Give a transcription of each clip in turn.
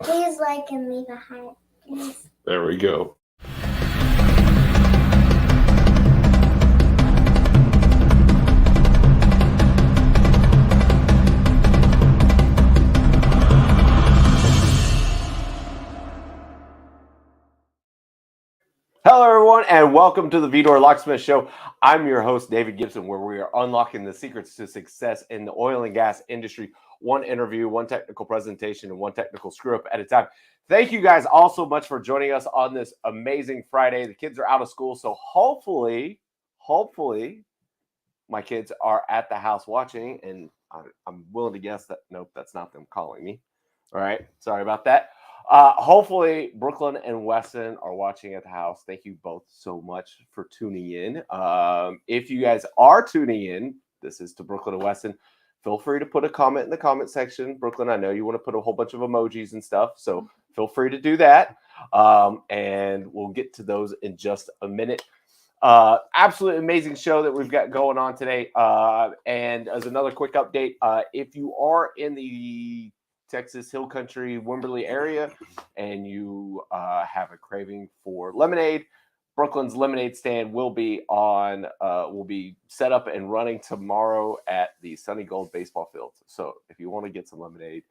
Please like and leave a heart. Please. There we go. Hello, everyone, and welcome to the Vidor Locksmith Show. I'm your host, David Gibson, where we are unlocking the secrets to success in the oil and gas industry. One interview, one technical presentation, and one technical screw-up at a time. Thank you guys all so much for joining us on this amazing Friday. The kids are out of school, so hopefully, my kids are at the house watching, and I'm willing to guess that, nope, that's not them calling me. All right, sorry about that. Hopefully Brooklyn and Weston are watching at the house. Thank you both so much for tuning in. If you guys are tuning in, this is to Brooklyn and Weston. Feel free to put a comment in the comment section. Brooklyn, I know you want to put a whole bunch of emojis and stuff, so feel free to do that. And we'll get to those in just a minute. Absolutely amazing show that we've got going on today. And as another quick update, if you are in the Texas Hill Country, Wimberley area, and you have a craving for lemonade, Brooklyn's lemonade stand will be set up and running tomorrow at the Sunny Gold baseball field. So if you want to get some lemonade,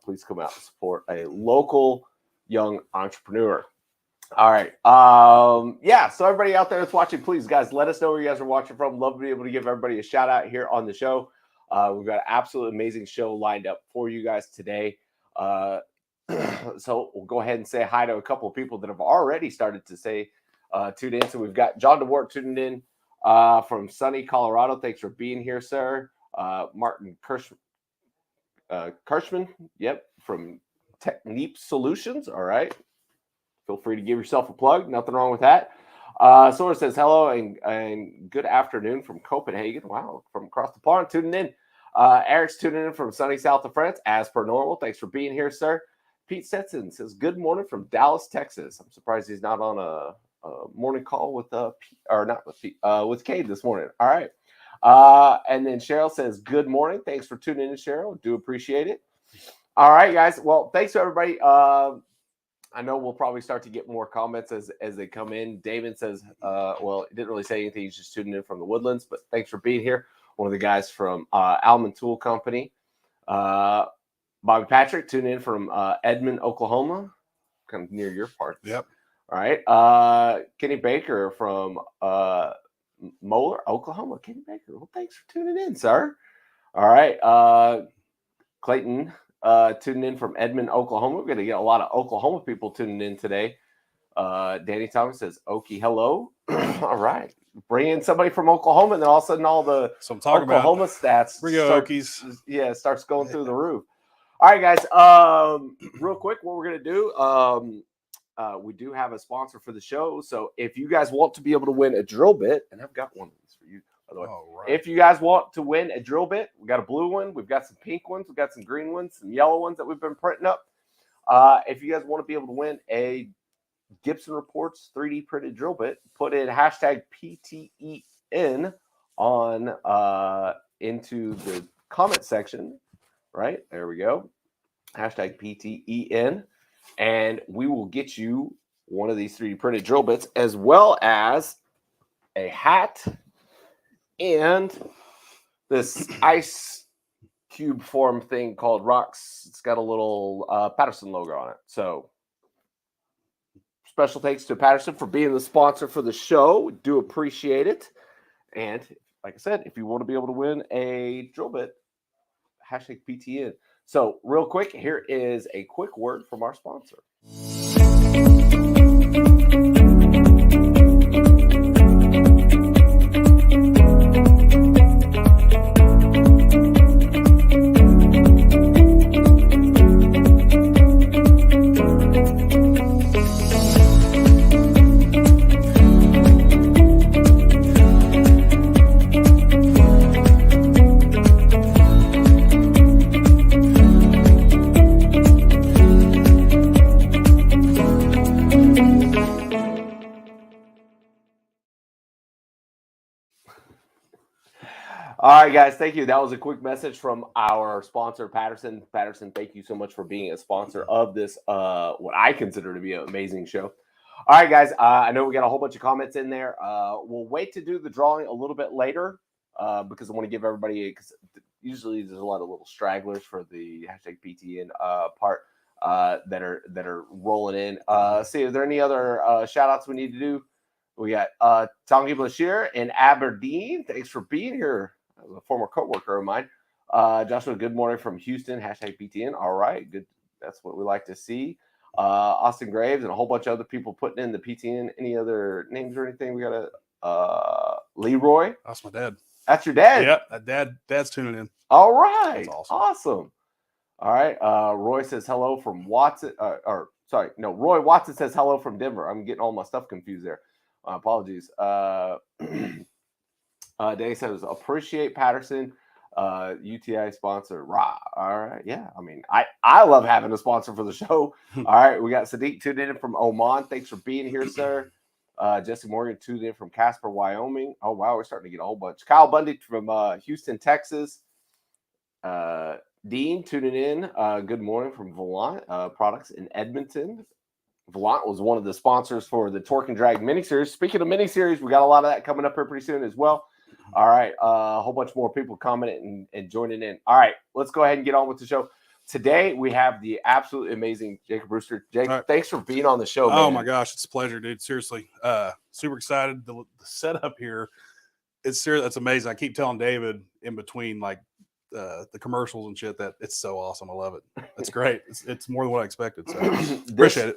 please come out and support a local young entrepreneur. All right. So everybody out there that's watching, please, guys, let us know where you guys are watching from. Love to be able to give everybody a shout out here on the show. We've got an absolutely amazing show lined up for you guys today. So we'll go ahead and say hi to a couple of people that have already started to say tune in. So we've got John DeWart tuning in from sunny Colorado. Thanks for being here, sir. Martin Kirschman, from Techneep Solutions. All right. Feel free to give yourself a plug. Nothing wrong with that. Sora says hello and good afternoon from Copenhagen. Wow, from across the pond tuning in. Eric's tuning in from sunny south of France, as per normal. Thanks for being here, sir. Pete Stetson says good morning from Dallas, Texas. I'm surprised he's not on a morning call with with Cade this morning. All right. And then Cheryl says good morning. Thanks for tuning in, Cheryl. Do appreciate it. All right, guys. Well, thanks to everybody. I know we'll probably start to get more comments as they come in. Damon says, he didn't really say anything. He's just tuning in from the Woodlands, but thanks for being here. One of the guys from Alman Tool Company. Bobby Patrick tuning in from Edmond, Oklahoma, kind of near your part. Yep. All right. Kenny Baker from Moeller, Oklahoma. Kenny Baker. Well, thanks for tuning in, sir. All right. Clayton tuning in from Edmond, Oklahoma. We're going to get a lot of Oklahoma people tuning in today. Danny Thomas says, Okie, hello. All right. Bring in somebody from Oklahoma, and then all of a sudden all the Oklahoma stats starts going through the roof. All right, guys. Real quick, what we're going to do, we do have a sponsor for the show. So if you guys want to be able to win a drill bit, and I've got one of these for you, by the way. Right. If you guys want to win a drill bit, we got a blue one, we've got some pink ones, we've got some green ones, some yellow ones that we've been printing up. If you guys want to be able to win a Gibson Reports 3D printed drill bit, put in hashtag PTEN on into the comment section. Right there we go. Hashtag PTEN, and we will get you one of these 3D printed drill bits, as well as a hat and this ice cube form thing called Rocks. It's got a little Patterson logo on it. So special thanks to Patterson for being the sponsor for the show. We do appreciate it. And like I said, if you want to be able to win a drill bit, hashtag PTN. So real quick, here is a quick word from our sponsor. All right, guys. Thank you. That was a quick message from our sponsor, Patterson. Patterson, thank you so much for being a sponsor of this, what I consider to be an amazing show. All right, guys. I know we got a whole bunch of comments in there. We'll wait to do the drawing a little bit later because I want to give everybody, because usually there's a lot of little stragglers for the hashtag PTN part that are rolling in. See, is there any other shout outs we need to do? We got Tongi Bashir in Aberdeen. Thanks for being here. A former coworker of mine. Joshua, good morning from Houston. Hashtag PTN. All right, good. That's what we like to see. Austin Graves and a whole bunch of other people putting in the PTN. Any other names or anything? We got Leroy. That's my dad. That's your dad. Yeah, dad's tuning in. All right, That's awesome. All right. Roy says hello from Watson. Roy Watson says hello from Denver. I'm getting all my stuff confused there. Apologies. Danny says, appreciate Patterson, UTI sponsor. Rah. All right. Yeah. I mean, I love having a sponsor for the show. All right. We got Sadiq tuned in from Oman. Thanks for being here, sir. Jesse Morgan tuned in from Casper, Wyoming. Oh, wow. We're starting to get a whole bunch. Kyle Bundy from Houston, Texas. Dean tuning in. Good morning from Volant Products in Edmonton. Volant was one of the sponsors for the Torque and Drag miniseries. Speaking of miniseries, we got a lot of that coming up here pretty soon as well. All right. A whole bunch more people commenting and joining in. All right. Let's go ahead and get on with the show. Today, we have the absolutely amazing Jacob Bruster. Jake, thanks for being on the show, man. Oh, my gosh. It's a pleasure, dude. Seriously. Super excited. The setup here, it's amazing. I keep telling David in between, like, the commercials and shit that it's so awesome. I love it. It's great. It's more than what I expected. So appreciate it.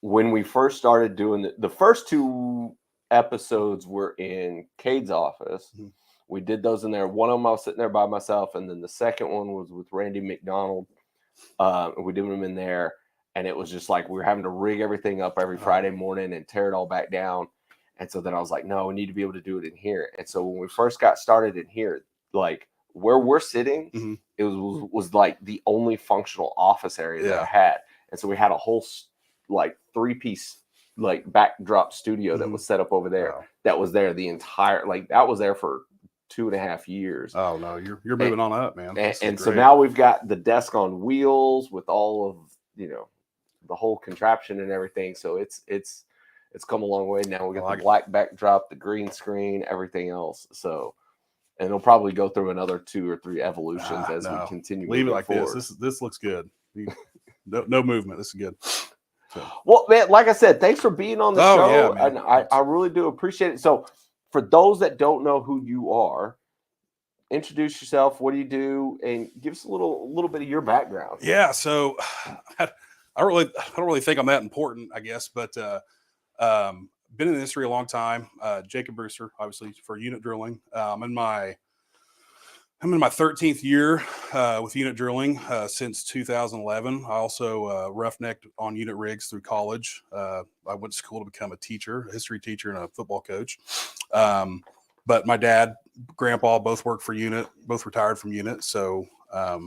When we first started doing the first two episodes were in Cade's office. Mm-hmm. We did those in there. One of them I was sitting there by myself, and then the second one was with Randy McDonald. We did them in there, and it was just like we were having to rig everything up every Friday morning and tear it all back down. And so then I was like, no, we need to be able to do it in here. And so when we first got started in here, like where we're sitting, mm-hmm. it was like the only functional office area that I had. And so we had a whole like 3-piece like backdrop studio that was set up over there. Wow. That was there the entire, like that was there for 2.5 years. Oh no, you're moving on up, man. And so now we've got the desk on wheels with all of, you know, the whole contraption and everything. So it's come a long way. Now we got the black backdrop, the green screen, everything else. So, and it'll probably go through another 2 or 3 evolutions as we continue. Leave it like forward. This looks good. No movement. This is good. So. Well, man, like I said, thanks for being on the show. Yeah, and I really do appreciate it. So for those that don't know who you are, introduce yourself. What do you do? And give us a little bit of your background. Yeah. So I don't really think I'm that important, I guess, but been in the industry a long time. Jacob Bruster, obviously, for unit drilling. I'm in my 13th year with unit drilling since 2011. I also roughnecked on unit rigs through college. I went to school to become a teacher, a history teacher, and a football coach. But my dad, grandpa, both worked for unit, both retired from unit. So I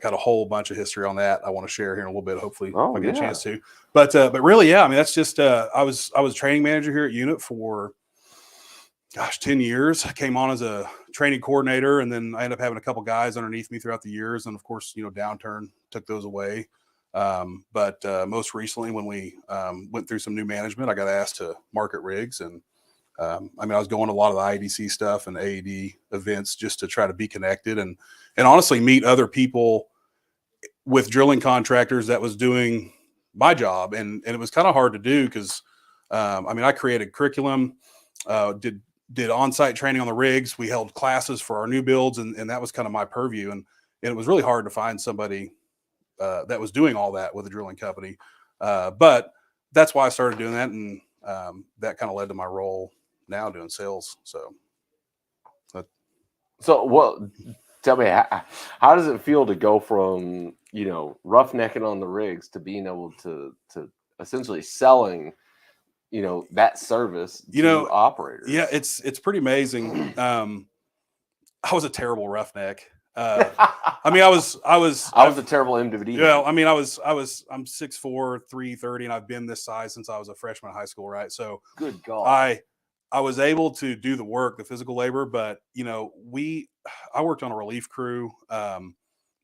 got a whole bunch of history on that I want to share here in a little bit. Hopefully, if I get a chance to. But really, yeah. I mean, that's just I was training manager here at unit for 10 years. I came on as a training coordinator, and then I ended up having a couple guys underneath me throughout the years. And of course, you know, downturn took those away. But most recently, when we went through some new management, I got asked to market rigs. And I mean, I was going to a lot of the IADC stuff and AAD events just to try to be connected and honestly meet other people with drilling contractors that was doing my job. And it was kind of hard to do because, I mean, I created curriculum, did on-site training on the rigs. We held classes for our new builds, and that was kind of my purview. And it was really hard to find somebody that was doing all that with a drilling company. But that's why I started doing that, and that kind of led to my role now doing sales. So well, tell me, how does it feel to go from, you know, roughnecking on the rigs to being able to essentially selling, you know, that service to operators? Yeah, it's pretty amazing. I was a terrible roughneck. I mean, I was a terrible MWD. Yeah, I mean, I'm 6'4", 330, and I've been this size since I was a freshman in high school, right? So good God. I was able to do the work, the physical labor, but you know, I worked on a relief crew when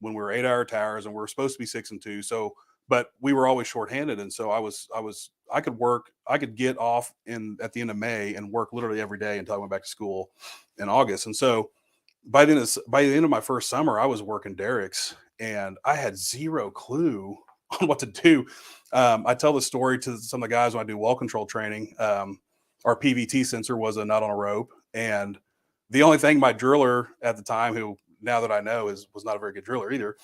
we were 8-hour towers, and we were supposed to be 6 and 2. So, but we were always shorthanded, and so I could work, I could get off at the end of May and work literally every day until I went back to school in August. And so by the end of my first summer, I was working derricks, and I had zero clue on what to do. I tell the story to some of the guys when I do wall control training. Our PVT sensor was a nut on a rope, and the only thing my driller at the time, who now that I know was not a very good driller either,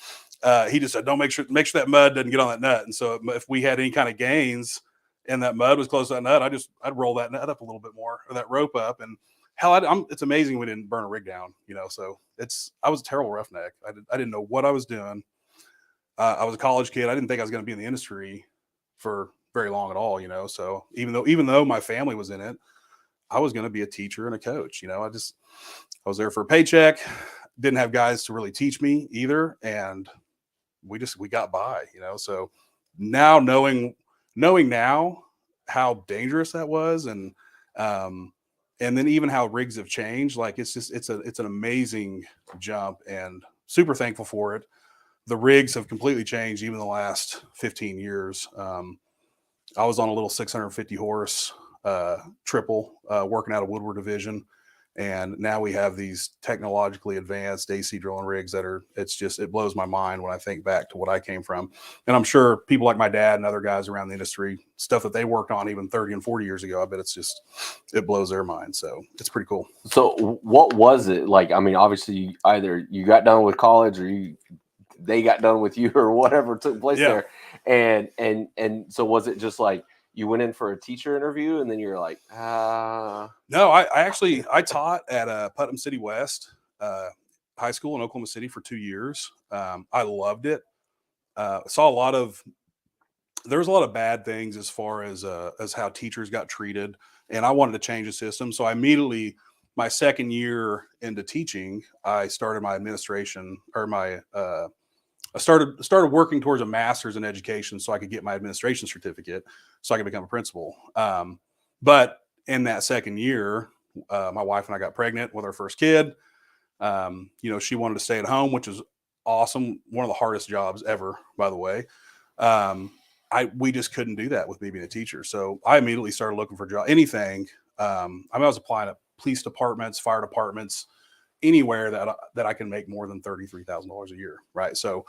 he just said, "Don't make sure that mud doesn't get on that nut." And so if we had any kind of gains and that mud was close to that nut, I'd roll that nut up a little bit more, or that rope up. And hell, it's amazing we didn't burn a rig down, you know. So I was a terrible roughneck. I didn't know what I was doing. I was a college kid. I didn't think I was going to be in the industry for very long at all, you know. So even though my family was in it, I was going to be a teacher and a coach. You know, I was there for a paycheck. Didn't have guys to really teach me either, and we got by, you know. So now knowing now how dangerous that was, and then even how rigs have changed, like it's an amazing jump, and super thankful for it. The rigs have completely changed even the last 15 years. I was on a little 650 horse triple working out of Woodward Division. And now we have these technologically advanced AC drilling rigs it blows my mind when I think back to what I came from. And I'm sure people like my dad and other guys around the industry, stuff that they worked on even 30 and 40 years ago, I bet it blows their mind. So it's pretty cool. So what was it like? I mean, obviously either you got done with college or they got done with you, or whatever took place there. And so was it just like you went in for a teacher interview and then you're like, No, I taught at Putnam City West high school in Oklahoma City for 2 years. I loved it. There was a lot of bad things as far as how teachers got treated, and I wanted to change the system. So I immediately, my second year into teaching, I started my administration, or I started working towards a master's in education so I could get my administration certificate so I could become a principal. But in that second year, my wife and I got pregnant with our first kid. You know, she wanted to stay at home, which was awesome. One of the hardest jobs ever, by the way. We just couldn't do that with me being a teacher. So I immediately started looking for a job, anything. I was applying at police departments, fire departments, anywhere that I can make more than $33,000 a year. Right. So,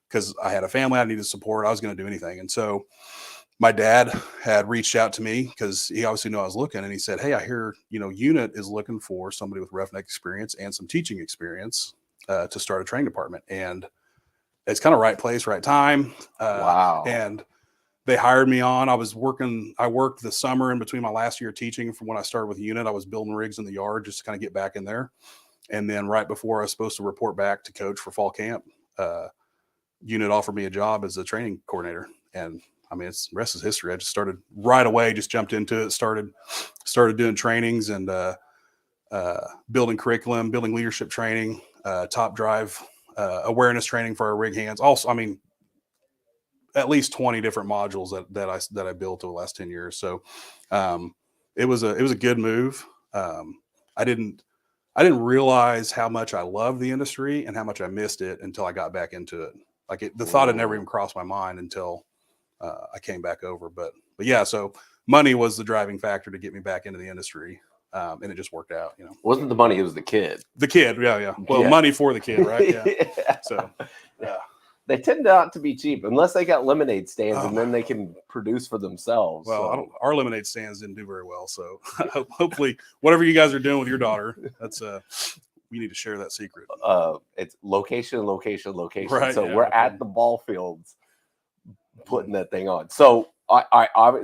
cause I had a family I needed to support, I was going to do anything. And so my dad had reached out to me because he obviously knew I was looking, and he said, "Hey, I hear, you know, Unit is looking for somebody with roughneck experience and some teaching experience to start a training department." And it's kind of right place, right time. wow. And they hired me on. I worked the summer in between my last year of teaching. From when I started with Unit, I was building rigs in the yard just to kind of get back in there. And then right before I was supposed to report back to coach for fall camp, Unit offered me a job as a training coordinator. And I mean, the rest is history. I just started right away, just jumped into it, started doing trainings and building curriculum, building leadership training, top drive, awareness training for our rig hands. Also, I mean, at least 20 different modules that I built over the last 10 years. So it was a good move. I didn't realize how much I loved the industry and how much I missed it until I got back into it. Like the thought had never even crossed my mind until I came back over. But yeah, so money was the driving factor to get me back into the industry. And it just worked out, you know. Wasn't the money, it was the kid. The kid, yeah. Well, Yeah. money for the kid, right? Yeah. Yeah. So yeah. They tend not to be cheap unless they got lemonade stands, and then they can produce for themselves. Well, our lemonade stands didn't do very well. So hopefully whatever you guys are doing with your daughter, that's we need to share that secret. It's location. Right, So yeah, we're at the ball fields putting that thing on. So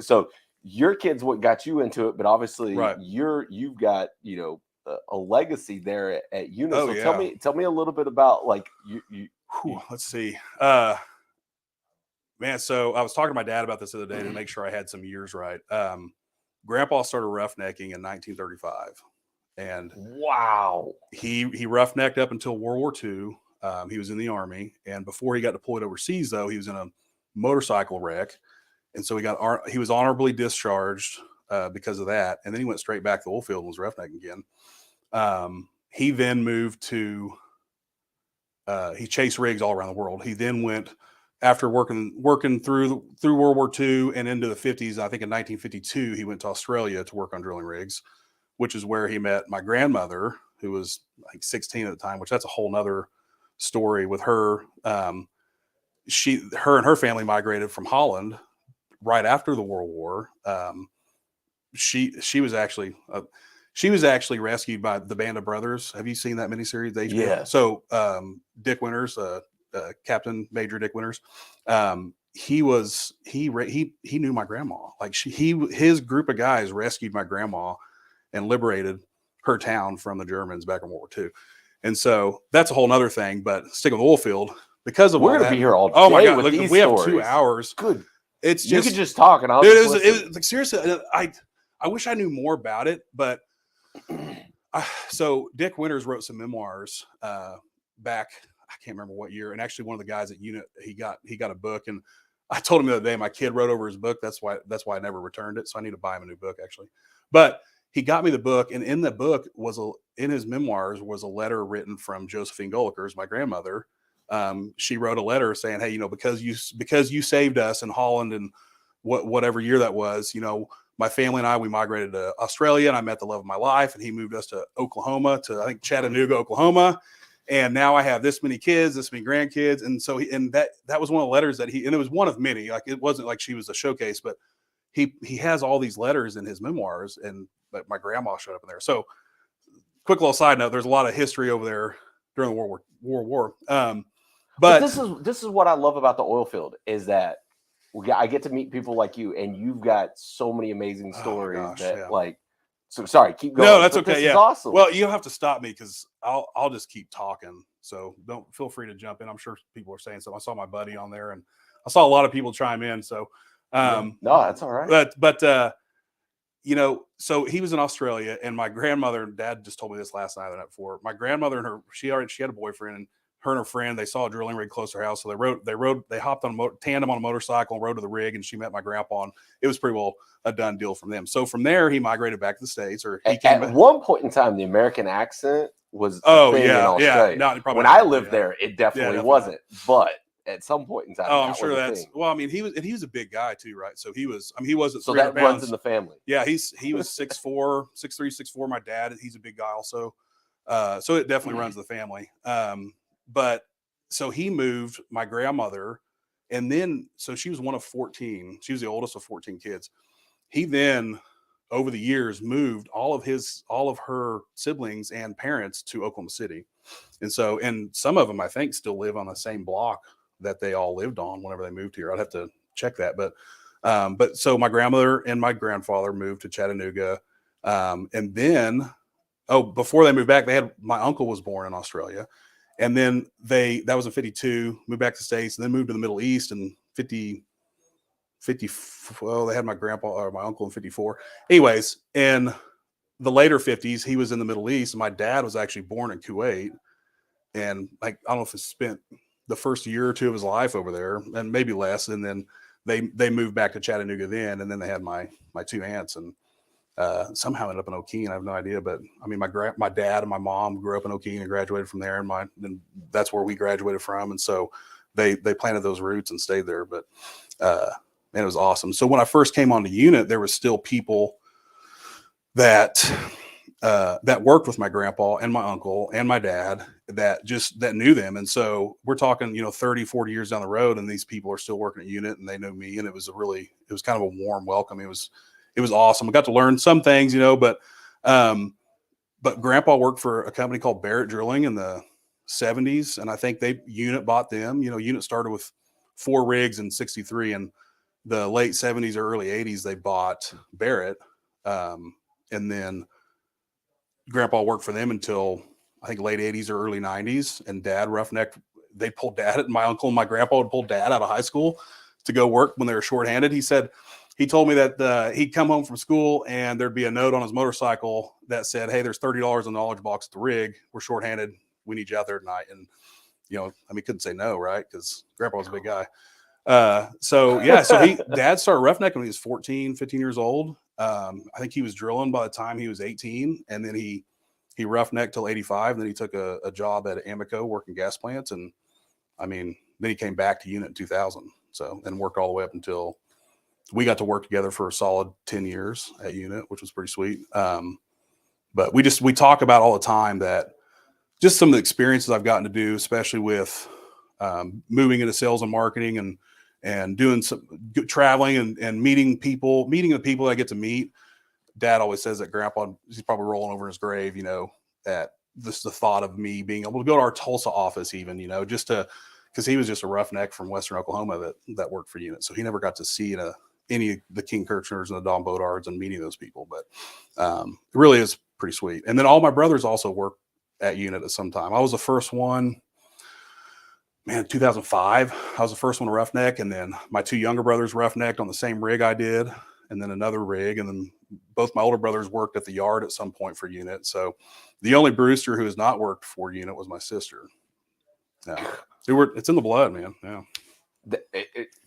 so your kid's what got you into it, but obviously you've got, you know, a legacy there at Unit. Oh, so yeah. tell me a little bit about like you. Let's see. Man, so I was talking to my dad about this the other day to make sure I had some years right. Grandpa started roughnecking in 1935, and wow, he roughnecked up until World War II. He was in the Army, and before he got deployed overseas, though, he was in a motorcycle wreck, and so he was honorably discharged because of that. And then he went straight back to the oil field and was roughneck again. He then moved to, he chased rigs all around the world. He then went, after working through World War II and into the 50s, I think in 1952, he went to Australia to work on drilling rigs, which is where he met my grandmother, who was like 16 at the time, which that's a whole nother story with her. Her and her family migrated from Holland right after the World War. She was actually rescued by the Band of Brothers. Have you seen that miniseries? Yeah. So Dick Winters, Captain Major Dick Winters, he knew my grandma. Like his group of guys rescued my grandma and liberated her town from the Germans back in World War II. And so that's a whole nother thing. But sticking with the oil field, because of we're all gonna that, be here all day. Oh my God! With Look, these we stories. have 2 hours. Good. It's You just could just talk and I'll dude, just it was listen. like seriously. I wish I knew more about it, but so Dick Winters wrote some memoirs back. I can't remember what year. And actually, one of the guys at Unit, he got a book, and I told him the other day my kid wrote over his book. That's why I never returned it. So I need to buy him a new book actually. But he got me the book, and in the book in his memoirs was a letter written from Josephine Golikers, my grandmother. She wrote a letter saying, "Hey, because you saved us in Holland and whatever year that was, my family and I, we migrated to Australia, and I met the love of my life, and he moved us to Oklahoma, to I think Chattanooga, Oklahoma, and now I have this many kids, this many grandkids." And so that was one of the letters and it was one of many. Like it wasn't like she was a showcase, but he has all these letters in his memoirs, and my grandma showed up in there. So quick little side note, there's a lot of history over there during the World War. But this is what I love about the oil field is that I get to meet people like you, and you've got so many amazing stories So sorry, keep going. No, that's but okay. This yeah, is awesome. Well, you don't have to stop me because I'll just keep talking. So don't feel free to jump in. I'm sure people are saying something. I saw my buddy on there, and I saw a lot of people chime in. So no, that's all right. But so he was in Australia, and my grandmother and dad just told me this last night, the night before. My grandmother and she had a boyfriend, and her and her friend, they saw a drilling rig close to her house. So they hopped on tandem on a motorcycle and rode to the rig, and she met my grandpa, and it was pretty well a done deal from them. So from there, he migrated back to the States, or he came at one point in time, the American accent was in Australia. Yeah. When I lived there, it definitely wasn't. But at some point in time, I'm sure that's well. I mean, he was a big guy too, right? So he wasn't. So that runs in the family. Yeah, he was 6'4", 6'3", 6'4". My dad, he's a big guy also. So it definitely runs the family. But so he moved my grandmother, and then so she was one of 14. She was the oldest of 14 kids. He then, over the years, moved all of her siblings and parents to Oklahoma City, and some of them I think still live on the same block that they all lived on whenever they moved here. I'd have to check that, but so my grandmother and my grandfather moved to Chattanooga, and then before they moved back, my uncle was born in Australia. And then that was in 52, moved back to the States, and then moved to the Middle East in 50. Well, they had my grandpa or my uncle in 54. Anyways, in the later 50s, he was in the Middle East. And my dad was actually born in Kuwait. And I don't know if he spent the first year or two of his life over there, and maybe less. And then they moved back to Chattanooga then. And then they had my 2 aunts, and somehow ended up in O'Keene. I have no idea, but I mean, my dad and my mom grew up in O'Keene and graduated from there, and that's where we graduated from. And so they planted those roots and stayed there. But and it was awesome. So when I first came on the unit, there was still people that worked with my grandpa and my uncle and my dad that knew them. And so we're talking, 30, 40 years down the road, and these people are still working at unit, and they know me. And it was kind of a warm welcome. It was awesome. I got to learn some things, but grandpa worked for a company called Barrett Drilling in the 70s. And I think unit bought them. Unit started with 4 rigs in 63, and the late 70s or early 80s, they bought Barrett. And then grandpa worked for them until I think late 80s or early 90s. And dad roughnecked. They pulled dad, my uncle and my grandpa would pull dad out of high school to go work when they were shorthanded. He told me that he'd come home from school and there'd be a note on his motorcycle that said, "Hey, there's $30 in the knowledge box at the rig. We're shorthanded. We need you out there tonight." And, couldn't say no, right? Because grandpa was a big guy. So yeah, so dad started roughnecking when he was 14, 15 years old. I think he was drilling by the time he was 18, and then he roughnecked till 85. And then he took a job at Amoco working gas plants. And I mean, then he came back to unit in 2000. So, and worked all the way up until we got to work together for a solid 10 years at unit, which was pretty sweet. But we talk about all the time that just some of the experiences I've gotten to do, especially with moving into sales and marketing and doing some traveling and meeting the people I get to meet. Dad always says that Grandpa, he's probably rolling over in his grave, you know, at this, the thought of me being able to go to our Tulsa office, even, you know, just to, because he was just a roughneck from Western Oklahoma that worked for unit. So he never got to see any of the King Kirchners and the Don Bodards and meeting those people. But it really is pretty sweet. And then all my brothers also worked at unit at some time. I was the first one, 2005. I was the first one to roughneck. And then my two younger brothers roughnecked on the same rig I did, and then another rig. And then both my older brothers worked at the yard at some point for unit. So the only Bruster who has not worked for unit was my sister. Yeah. It's in the blood, man. Yeah.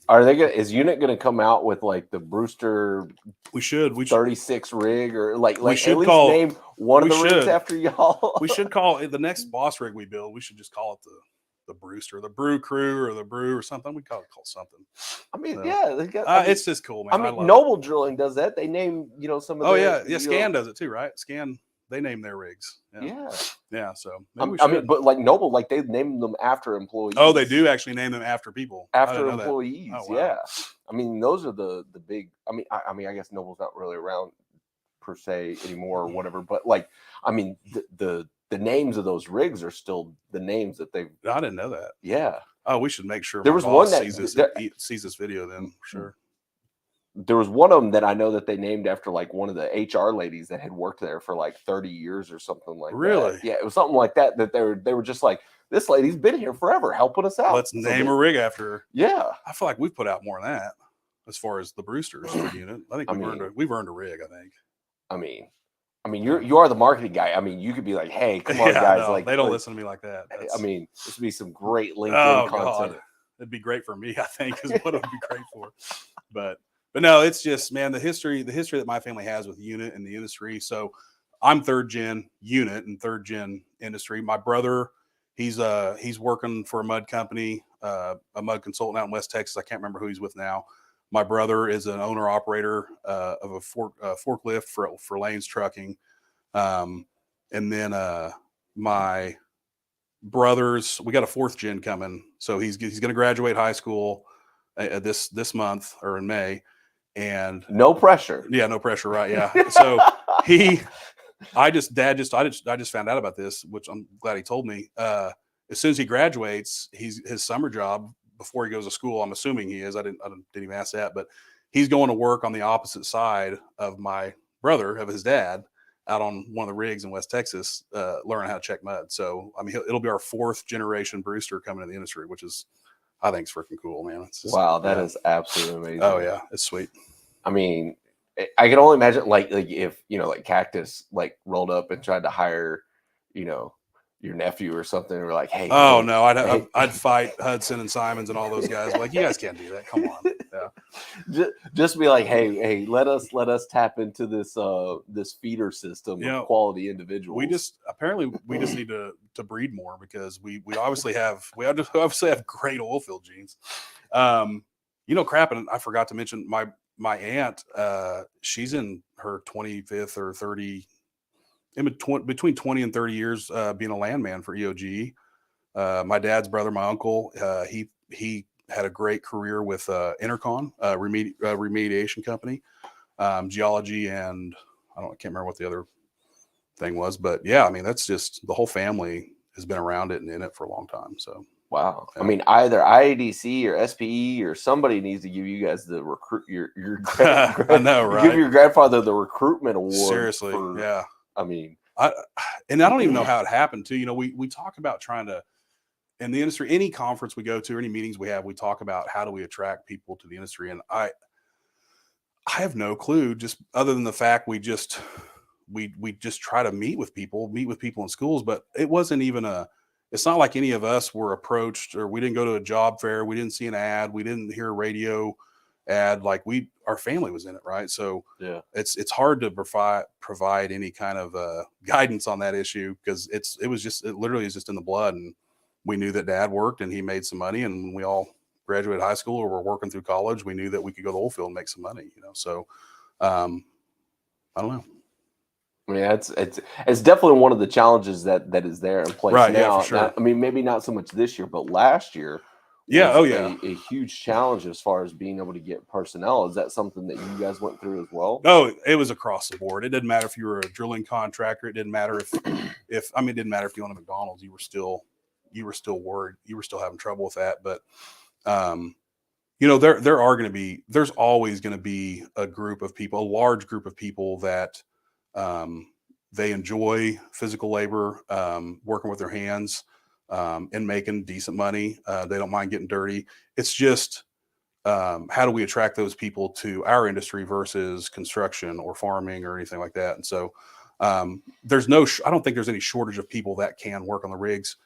Are they gonna? Is unit gonna come out with like the Bruster? We should 36 rig, or like we should at least call, name one of the rigs should. after y'all. We should call it the next boss rig we build. We should just call it the Bruster, the Brew Crew, or the Brew or something. We call something. I mean, So, yeah, they got, it's just cool, man. I mean, Noble Drilling does that. They name, you know, some of. Oh the, yeah, Scan does it too, right? Scan, they name their rigs. Yeah. So maybe we should. I mean, but like Noble, like they name them after employees. Oh, they do actually name them after people. After employees. Oh, wow. Yeah. I mean, those are the big. I mean, I guess Noble's not really around per se anymore or whatever. But like, I mean, the names of those rigs are still the names that they've. I didn't know that. Yeah. Oh, we should make sure there was one that sees this video then, for sure. There was one of them that I know that they named after like one of the HR ladies that had worked there for like 30 years or something like really? that. Yeah, it was something like that. That they were just like, this lady's been here forever, helping us out. Let's name a rig after her. Yeah, I feel like we've put out more than that as far as the Brewsters for unit. I think we've earned a rig. I think. I mean, you are the marketing guy. I mean, you could be like, hey, come on, guys. No, like they don't listen to me like that. I mean, this would be some great LinkedIn content. God. It'd be great for me, I think, is what it would be great for. But no, it's just, man, the history that my family has with unit and the industry. So I'm third gen unit and third gen industry. My brother, he's working for a mud company, a mud consultant out in West Texas. I can't remember who he's with now. My brother is an owner operator of a forklift for Lanes Trucking. And then my brothers, we got a fourth gen coming. So he's going to graduate high school this month or in May. And no pressure. Yeah, no pressure, right? Yeah. So I just found out about this, which I'm glad he told me. As soon as he graduates, his summer job before he goes to school, I'm assuming he is. I didn't even ask that, but he's going to work on the opposite side of my brother, of his dad, out on one of the rigs in West Texas, learning how to check mud. So I mean, it'll be our fourth generation Bruster coming in the industry, which is, I think, it's freaking cool, man. It's just, wow, that is absolutely amazing. Oh yeah, it's sweet. I mean, I can only imagine like if, you know, like Cactus like rolled up and tried to hire, you know, your nephew or something, or like, hey. Oh no, I'd fight Hudson and Simons and all those guys. Like, you guys can't do that. Come on. Yeah. Just be like, hey, let us tap into this this feeder system of quality individuals. We just need to breed more, because we obviously have great oil field genes. You know, crap, and I forgot to mention my aunt, she's in her 25th or 30, between 20 and 30 years being a landman for EOG. My dad's brother, my uncle, he had a great career with Intercon, remediation company, geology, and I can't remember what the other thing was, but yeah, I mean, that's just, the whole family has been around it and in it for a long time. So wow. Yeah. I mean, either IADC or SPE or somebody needs to give you guys the recruit your I know, right? Give your grandfather the recruitment award. Seriously, yeah. I mean, I don't even know how it happened too. You know, we talk about trying to, in the industry, any conference we go to, any meetings we have, we talk about how do we attract people to the industry. And I have no clue, just other than the fact we just try to meet with people in schools, but it wasn't even it's not like any of us were approached, or we didn't go to a job fair. We didn't see an ad. We didn't hear a radio ad. Like our family was in it. Right. So Yeah. it's hard to provide any kind of guidance on that issue, because it literally is just in the blood. And we knew that Dad worked and he made some money, and when we all graduated high school or were working through college, we knew that we could go to the oil field and make some money, So I don't know. I mean, it's definitely one of the challenges that is there in place Right, now. yeah, for sure. I mean, maybe not so much this year, but last year, Yeah, was a huge challenge as far as being able to get personnel. Is that something that you guys went through as well? No, it was across the board. It didn't matter if you were a drilling contractor. It didn't matter if it didn't matter if you owned a McDonald's. You were still worried. You were still having trouble with that. But there's always going to be a large group of people that they enjoy physical labor, working with their hands, and making decent money. They don't mind getting dirty. It's just, how do we attract those people to our industry versus construction or farming or anything like that? And so I don't think there's any shortage of people that can work on the rigs.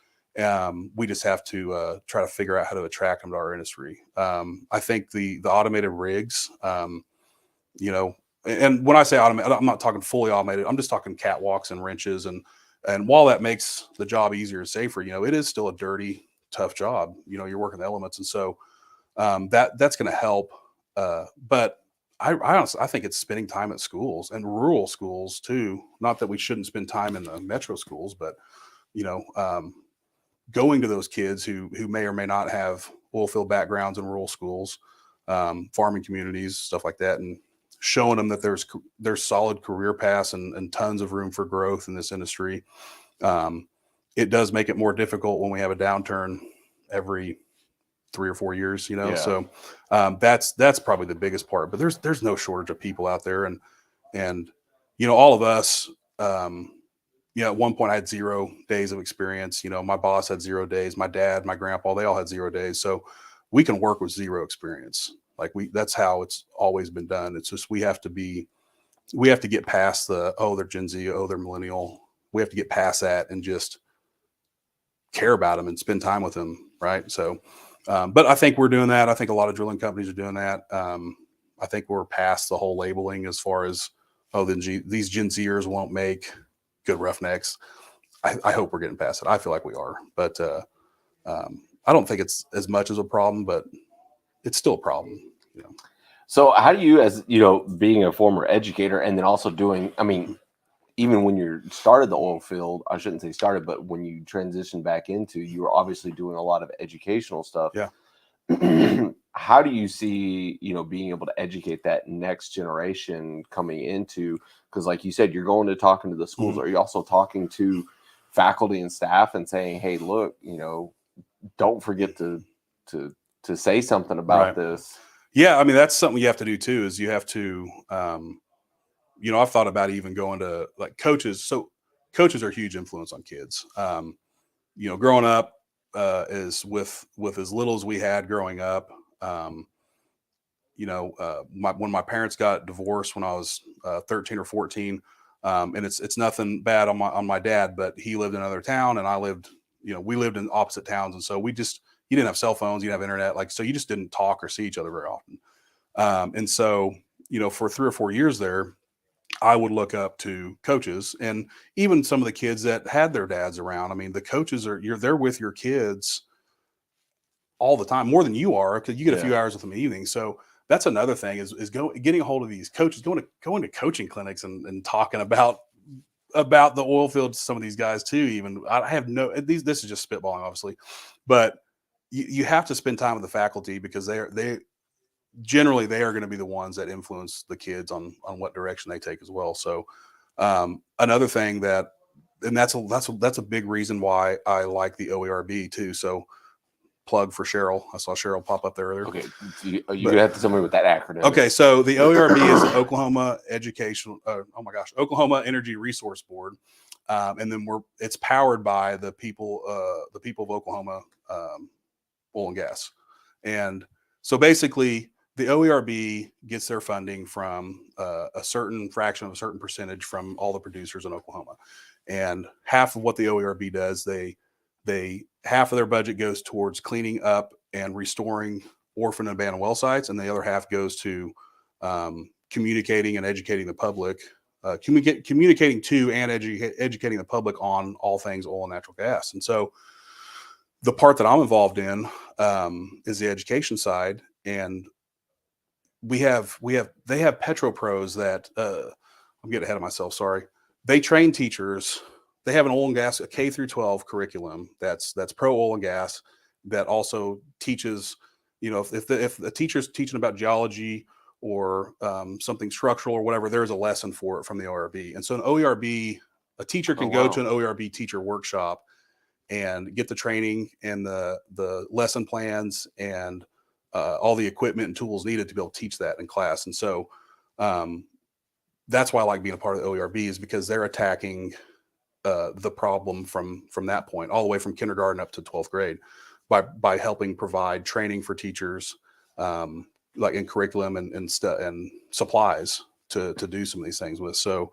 We just have to try to figure out how to attract them to our industry. I think the automated rigs, and when I say automated, I'm not talking fully automated. I'm just talking catwalks and wrenches. And while that makes the job easier and safer, it is still a dirty, tough job. You're working the elements. And so that's going to help. But I think it's spending time at schools and rural schools too. Not that we shouldn't spend time in the metro schools, but, going to those kids who may or may not have oil field backgrounds in rural schools, farming communities, stuff like that, and showing them that there's solid career paths and tons of room for growth in this industry. It does make it more difficult when we have a downturn every 3 or 4 years, Yeah. So that's probably the biggest part. But there's no shortage of people out there, and all of us. At one point I had 0 days of experience. My boss had 0 days. My dad, my grandpa, they all had 0 days. So we can work with 0 experience. That's how it's always been done. It's just we have to get past they're Gen Z, they're millennial. We have to get past that and just care about them and spend time with them, right? So, but I think we're doing that. I think a lot of drilling companies are doing that. I think we're past the whole labeling as far as these Gen Zers won't make good roughnecks. I hope we're getting past it. I feel like we are, but I don't think it's as much as a problem, but it's still a problem. So how do you, as being a former educator and then also doing, I mean, even when you started the oil field, I shouldn't say started, but when you transitioned back into, you were obviously doing a lot of educational stuff. Yeah. How do you see, being able to educate that next generation coming into, because like you said, you're going to talking to the schools. Mm-hmm. Are you also talking to faculty and staff and saying, hey, look, don't forget to say something about this? Yeah. I mean, that's something you have to do too, is you have to, I've thought about even going to coaches. So coaches are a huge influence on kids. Growing up, is with as little as we had growing up. When my parents got divorced when I was 13 or 14, and it's nothing bad on my dad, but he lived in another town and I lived, we lived in opposite towns. And so you didn't have cell phones, you didn't have internet. So you just didn't talk or see each other very often. And so, for 3 or 4 years there, I would look up to coaches and even some of the kids that had their dads around. I mean, the coaches they're with your kids all the time, more than you are, because you get a few hours with them in the evening. So that's another thing is getting a hold of these coaches, going to coaching clinics and talking about the oil field to some of these guys too. Even I have this is just spitballing, obviously, but you have to spend time with the faculty because they generally they are going to be the ones that influence the kids on what direction they take as well. So another thing that's a big reason why I like the OERB too. So plug for Cheryl. I saw Cheryl pop up there earlier. Okay, you have to tell me what that acronym is. Okay, so the OERB is Oklahoma Oklahoma Energy Resource Board, and then it's powered by the people of Oklahoma, oil and gas, and so basically the OERB gets their funding from a certain fraction of a certain percentage from all the producers in Oklahoma, and half of what the OERB does, they half of their budget goes towards cleaning up and restoring orphan and abandoned well sites, and the other half goes to communicating and educating the public, communicating to and educating the public on all things oil and natural gas. And so the part that I'm involved in is the education side, and they have PetroPros that I'm getting ahead of myself. Sorry. They train teachers. They have an oil and gas, a K through 12 curriculum that's pro oil and gas that also teaches, if the teacher's teaching about geology or something structural or whatever, there's a lesson for it from the OERB. And so an OERB, a teacher can go to an OERB teacher workshop and get the training and the lesson plans and all the equipment and tools needed to be able to teach that in class. And so that's why I like being a part of the OERB, is because they're attacking the problem from that point, all the way from kindergarten up to 12th grade, by helping provide training for teachers, like in curriculum and supplies to do some of these things with. So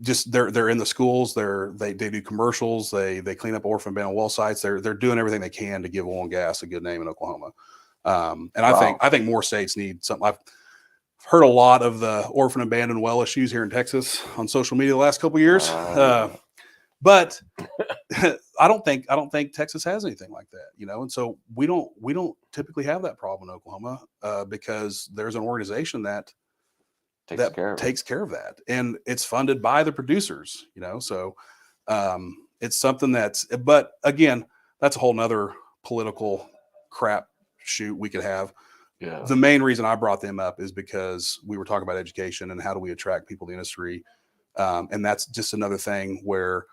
just they're in the schools, they do commercials, they clean up orphan abandoned well sites. They're doing everything they can to give oil and gas a good name in Oklahoma. And I think more states need something. I've heard a lot of the orphan abandoned well issues here in Texas on social media the last couple of years. But I don't think Texas has anything like that, and so we don't typically have that problem in Oklahoma because there's an organization that takes care of that, and it's funded by the producers, so it's something but again, that's a whole nother political crap shoot we could have. Yeah. The main reason I brought them up is because we were talking about education and how do we attract people to the industry. And that's just another thing where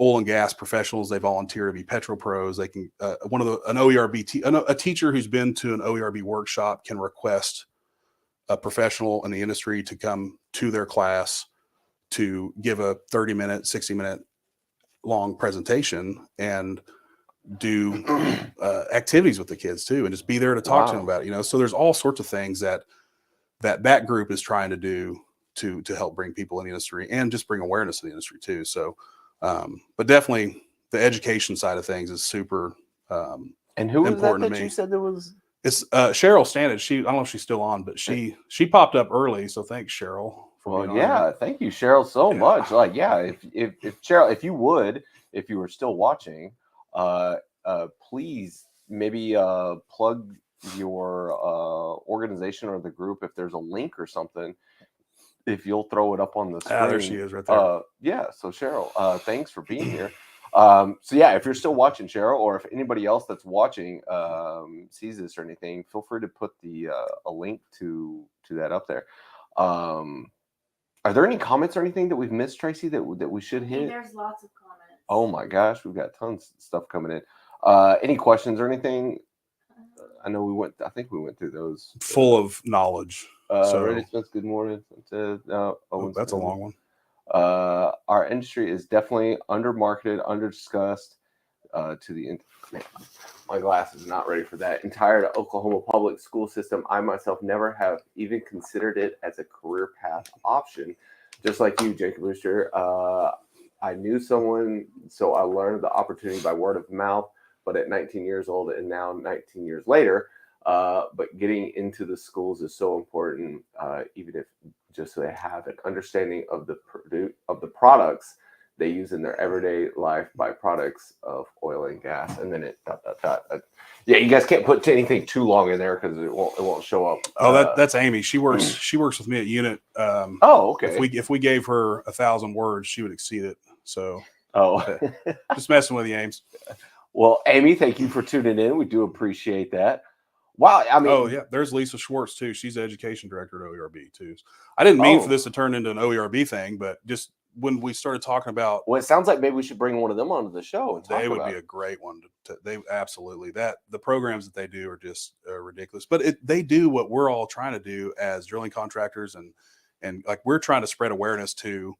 oil and gas professionals, they volunteer to be PetroPros. They can, an OERB, a teacher who's been to an OERB workshop can request a professional in the industry to come to their class to give a 30-minute, 60-minute long presentation and do activities with the kids too, and just be there to talk to them about it, so there's all sorts of things that group is trying to do to help bring people in the industry and just bring awareness to the industry too. So but definitely the education side of things is super and who was important that to me. You said there was? It's Cheryl Standage. I don't know if she's still on, but she popped up early, so thanks, Cheryl. Well, yeah, thank you, Cheryl, so much. Like, yeah, if Cheryl, if you were still watching, please maybe plug your organization or the group if there's a link or something. If you'll throw it up on the screen. There she is, right there. Yeah. So Cheryl, thanks for being here. So yeah, if you're still watching, Cheryl, or if anybody else that's watching sees this or anything, feel free to put a link to that up there. Are there any comments or anything that we've missed, Tracy, that we should hit? There's lots of comments. Oh my gosh, we've got tons of stuff coming in. Any questions or anything? I think we went through those. Full of knowledge. Ready Spence, good morning. That's a long one. Our industry is definitely under-marketed, under-discussed to the end. Man, my glass is not ready for that. Entire Oklahoma public school system, I myself never have even considered it as a career path option. Just like you, Jacob Bruster. I knew someone, so I learned the opportunity by word of mouth, but at 19 years old and now 19 years later, but getting into the schools is so important, even if just so they have an understanding of the products they use in their everyday life, byproducts of oil and gas, and then yeah, you guys can't put anything too long in there because it won't show up. Oh, that's Amy. She works with me at Unit. Okay. If we gave her 1,000 words, she would exceed it. So just messing with you, Ames. Well, Amy, thank you for tuning in. We do appreciate that. Wow. I mean, oh yeah, there's Lisa Schwartz too. She's the education director at OERB too. I didn't mean for this to turn into an OERB thing, but just when we started talking about, well, it sounds like maybe we should bring one of them onto the show and talk. They would be a great one. They absolutely the programs that they do are just ridiculous. But they do what we're all trying to do as drilling contractors, and like we're trying to spread awareness to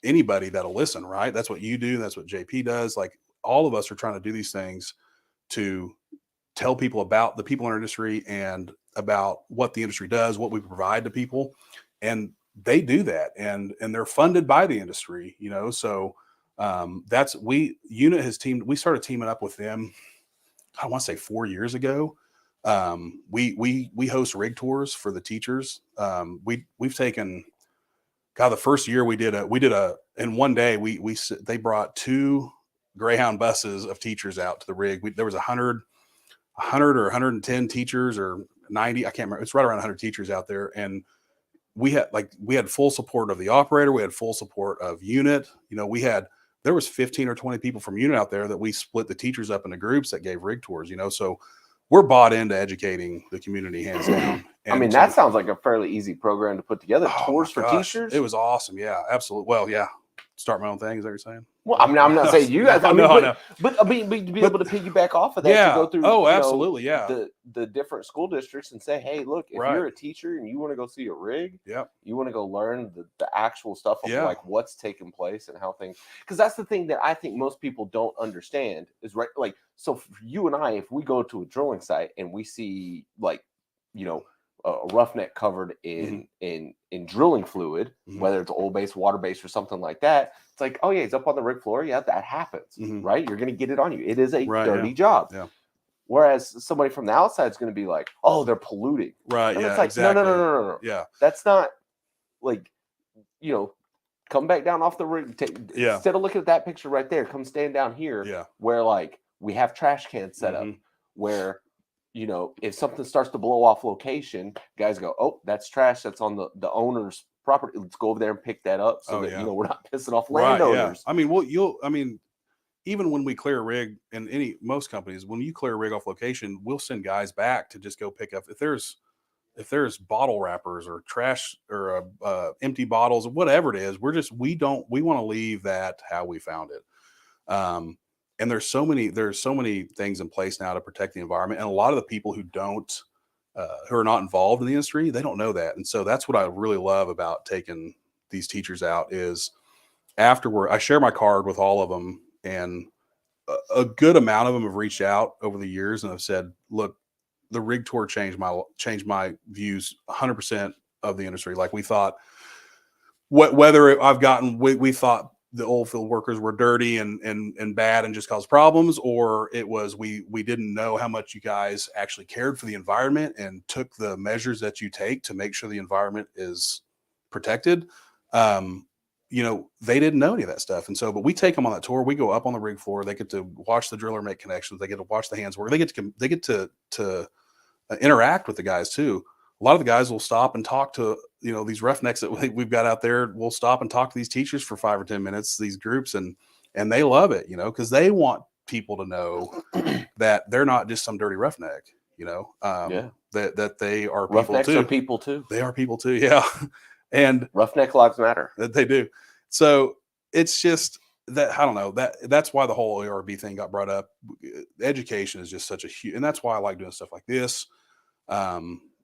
anybody that'll listen. Right? That's what you do. That's what JP does. Like all of us are trying to do these things to tell people about the people in our industry and about what the industry does, what we provide to people. And they do that, and they're funded by the industry, so Unit has we started teaming up with them, I want to say 4 years ago. We host rig tours for the teachers. We've taken, God, the first year we did in one day, they brought 2 Greyhound buses of teachers out to the rig. There was 100 or 110 teachers or 90. I can't remember. It's right around 100 teachers out there. And we had full support of the operator. We had full support of unit. There was 15 or 20 people from unit out there that we split the teachers up into groups that gave rig tours, so we're bought into educating the community hands down. And that sounds like a fairly easy program to put together. Tours for teachers. It was awesome. Yeah, absolutely. Well, yeah. Start my own thing. Is that what you're saying? Well, I'm not saying you guys. No. But to be able to piggyback off of that, yeah. to go through. Oh, absolutely. Yeah. The different school districts and say, hey, look, if you're a teacher and you want to go see a rig, you want to go learn the actual stuff of like what's taking place and how things. Because that's the thing that I think most people don't understand is right. Like, so for you and I, if we go to a drilling site and we see like, a roughneck covered in drilling fluid, whether it's oil based, water based, or something like that, it's like, oh yeah, it's up on the rig floor. Yeah, that happens, right? You're going to get it on you. It is a dirty job. Yeah. Whereas somebody from the outside is going to be like, oh, they're polluting. Right. And yeah. It's like, exactly. No. Yeah. That's not like, come back down off the rig. Instead of looking at that picture right there, come stand down here where like we have trash cans set up where, if something starts to blow off location, guys go, oh, that's trash. That's on the owner's property. Let's go over there and pick that up so that, we're not pissing off landowners. Yeah. I mean, even when we clear a rig in most companies, when you clear a rig off location, we'll send guys back to just go pick up. If there's bottle wrappers or trash or empty bottles or whatever it is, we want to leave that how we found it. And there's so many things in place now to protect the environment. And a lot of the people who are not involved in the industry, they don't know that. And so that's what I really love about taking these teachers out is afterward, I share my card with all of them, and a good amount of them have reached out over the years and have said, look, the rig tour changed my views 100% of the industry. Like we thought, we thought the oil field workers were dirty and bad and just caused problems, or it was we didn't know how much you guys actually cared for the environment and took the measures that you take to make sure the environment is protected. They didn't know any of that stuff. And so, but we take them on that tour. We go up on the rig floor. They get to watch the driller make connections. They get to watch the hands work. They get to interact with the guys too. A lot of the guys will stop and talk to, these roughnecks that we've got out there. We'll stop and talk to these teachers for 5 or 10 minutes, these groups, and they love it, because they want people to know that they're not just some dirty roughneck, that they are people Roughnecks too. are people too. They are people too. Yeah. And roughneck lives matter. That they do. So it's just that, I don't know, that's why the whole ARB thing got brought up. Education is just such a huge, and that's why I like doing stuff like this.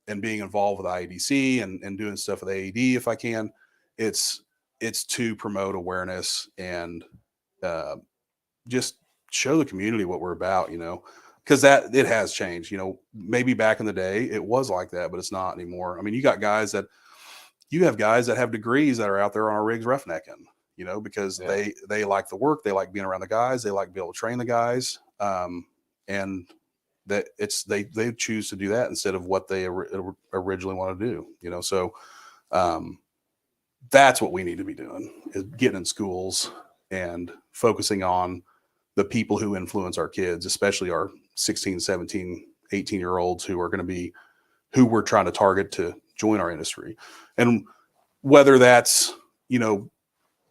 And being involved with IADC and doing stuff with AAD if I can. It's to promote awareness and just show the community what we're about, because it has changed. Maybe back in the day it was like that, but it's not anymore. I mean, you have guys that have degrees that are out there on our rigs roughnecking, because they like the work, they like being around the guys, they like to be able to train the guys, and that they choose to do that instead of what they originally want to do, so that's what we need to be doing, is getting in schools and focusing on the people who influence our kids, especially our 16, 17, 18-year-olds who we're trying to target to join our industry. And whether that's,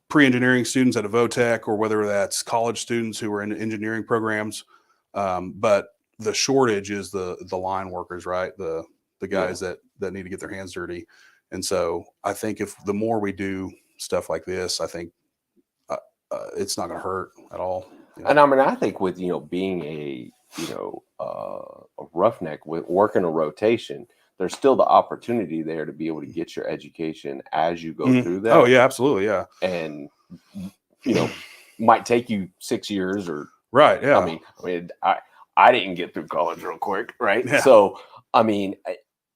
pre-engineering students at a VOTEC or whether that's college students who are in engineering programs, but the shortage is the line workers, right? The guys that need to get their hands dirty. And so I think if the more we do stuff like this, I think it's not going to hurt at all. And I mean, I think with, being a roughneck with working a rotation, there's still the opportunity there to be able to get your education as you go through that. Oh yeah, absolutely. Yeah. And, might take you 6 years or right. Yeah. I mean, I didn't get through college real quick. Right. Yeah. So, I mean,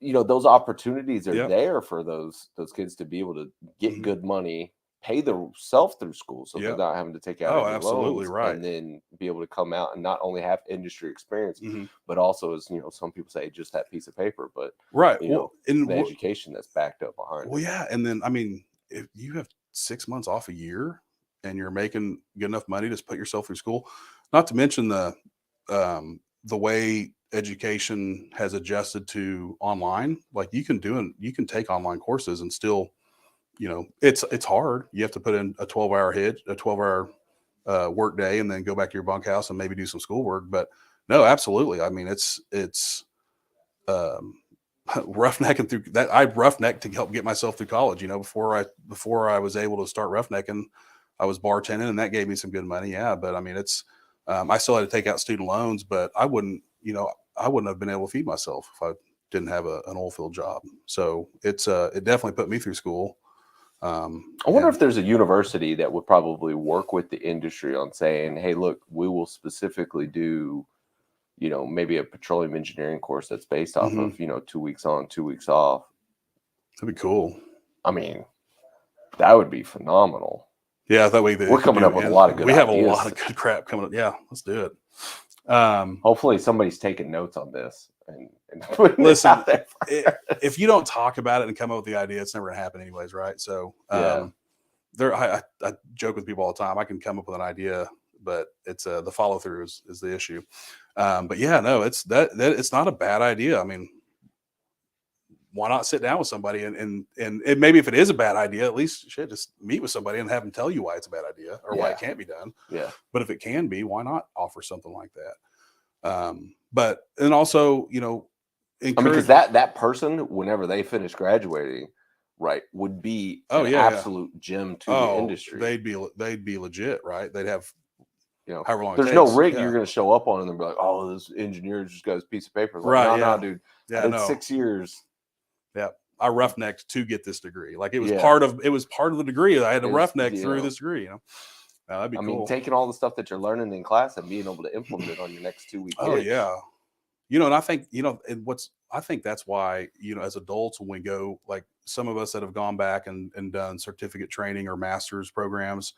those opportunities are there for those kids to be able to get good money, pay themselves through school, so they're Yep. not having to take out Oh, any absolutely loans, right. and then be able to come out and not only have industry experience, Mhm. but also, as some people say, just that piece of paper, but Right. the And education that's backed up behind well, it. yeah. And then, I mean, if you have 6 months off a year and you're making good enough money to put yourself through school, not to mention the way education has adjusted to online, like you can take online courses and still, it's hard. You have to put in a 12-hour work day, and then go back to your bunkhouse and maybe do some schoolwork. But no, absolutely. I mean, it's um, roughnecking through that. I roughnecked to help get myself through college. Before I was able to start roughnecking, I was bartending, and that gave me some good money. Yeah, but I mean, I still had to take out student loans, but I wouldn't have been able to feed myself if I didn't have an oil field job. So it definitely put me through school. I wonder if there's a university that would probably work with the industry on saying, hey, look, we will specifically do, maybe a petroleum engineering course that's based off of, 2 weeks on, 2 weeks off. That'd be cool. I mean, that would be phenomenal. Yeah, that way we're coming up with a lot of good ideas. We have a lot of good crap coming up. Yeah, let's do it. Hopefully somebody's taking notes on this and listen, out there if you don't talk about it and come up with the idea, it's never gonna happen anyways, right? So I joke with people all the time. I can come up with an idea, but it's the follow through is the issue. But yeah, no, it's not a bad idea. I mean, why not sit down with somebody and maybe if it is a bad idea, at least just meet with somebody and have them tell you why it's a bad idea or why it can't be done. Yeah. But if it can be, why not offer something like that? But and also, because that person, whenever they finish graduating, right, would be an absolute gem to the industry. They'd be legit, right? They'd have however long. There's no rig you're going to show up on and then be like, oh, this engineer just got his piece of paper. Like, right? No, dude. Yeah, I did 6 years. Yeah, I roughnecked to get this degree. Like it was part of the degree. I had to roughneck through this degree. That'd be cool. I mean, taking all the stuff that you're learning in class and being able to implement it on your next 2 week. Oh yeah, and I think I think that's why as adults when we go, like some of us that have gone back and done certificate training or master's programs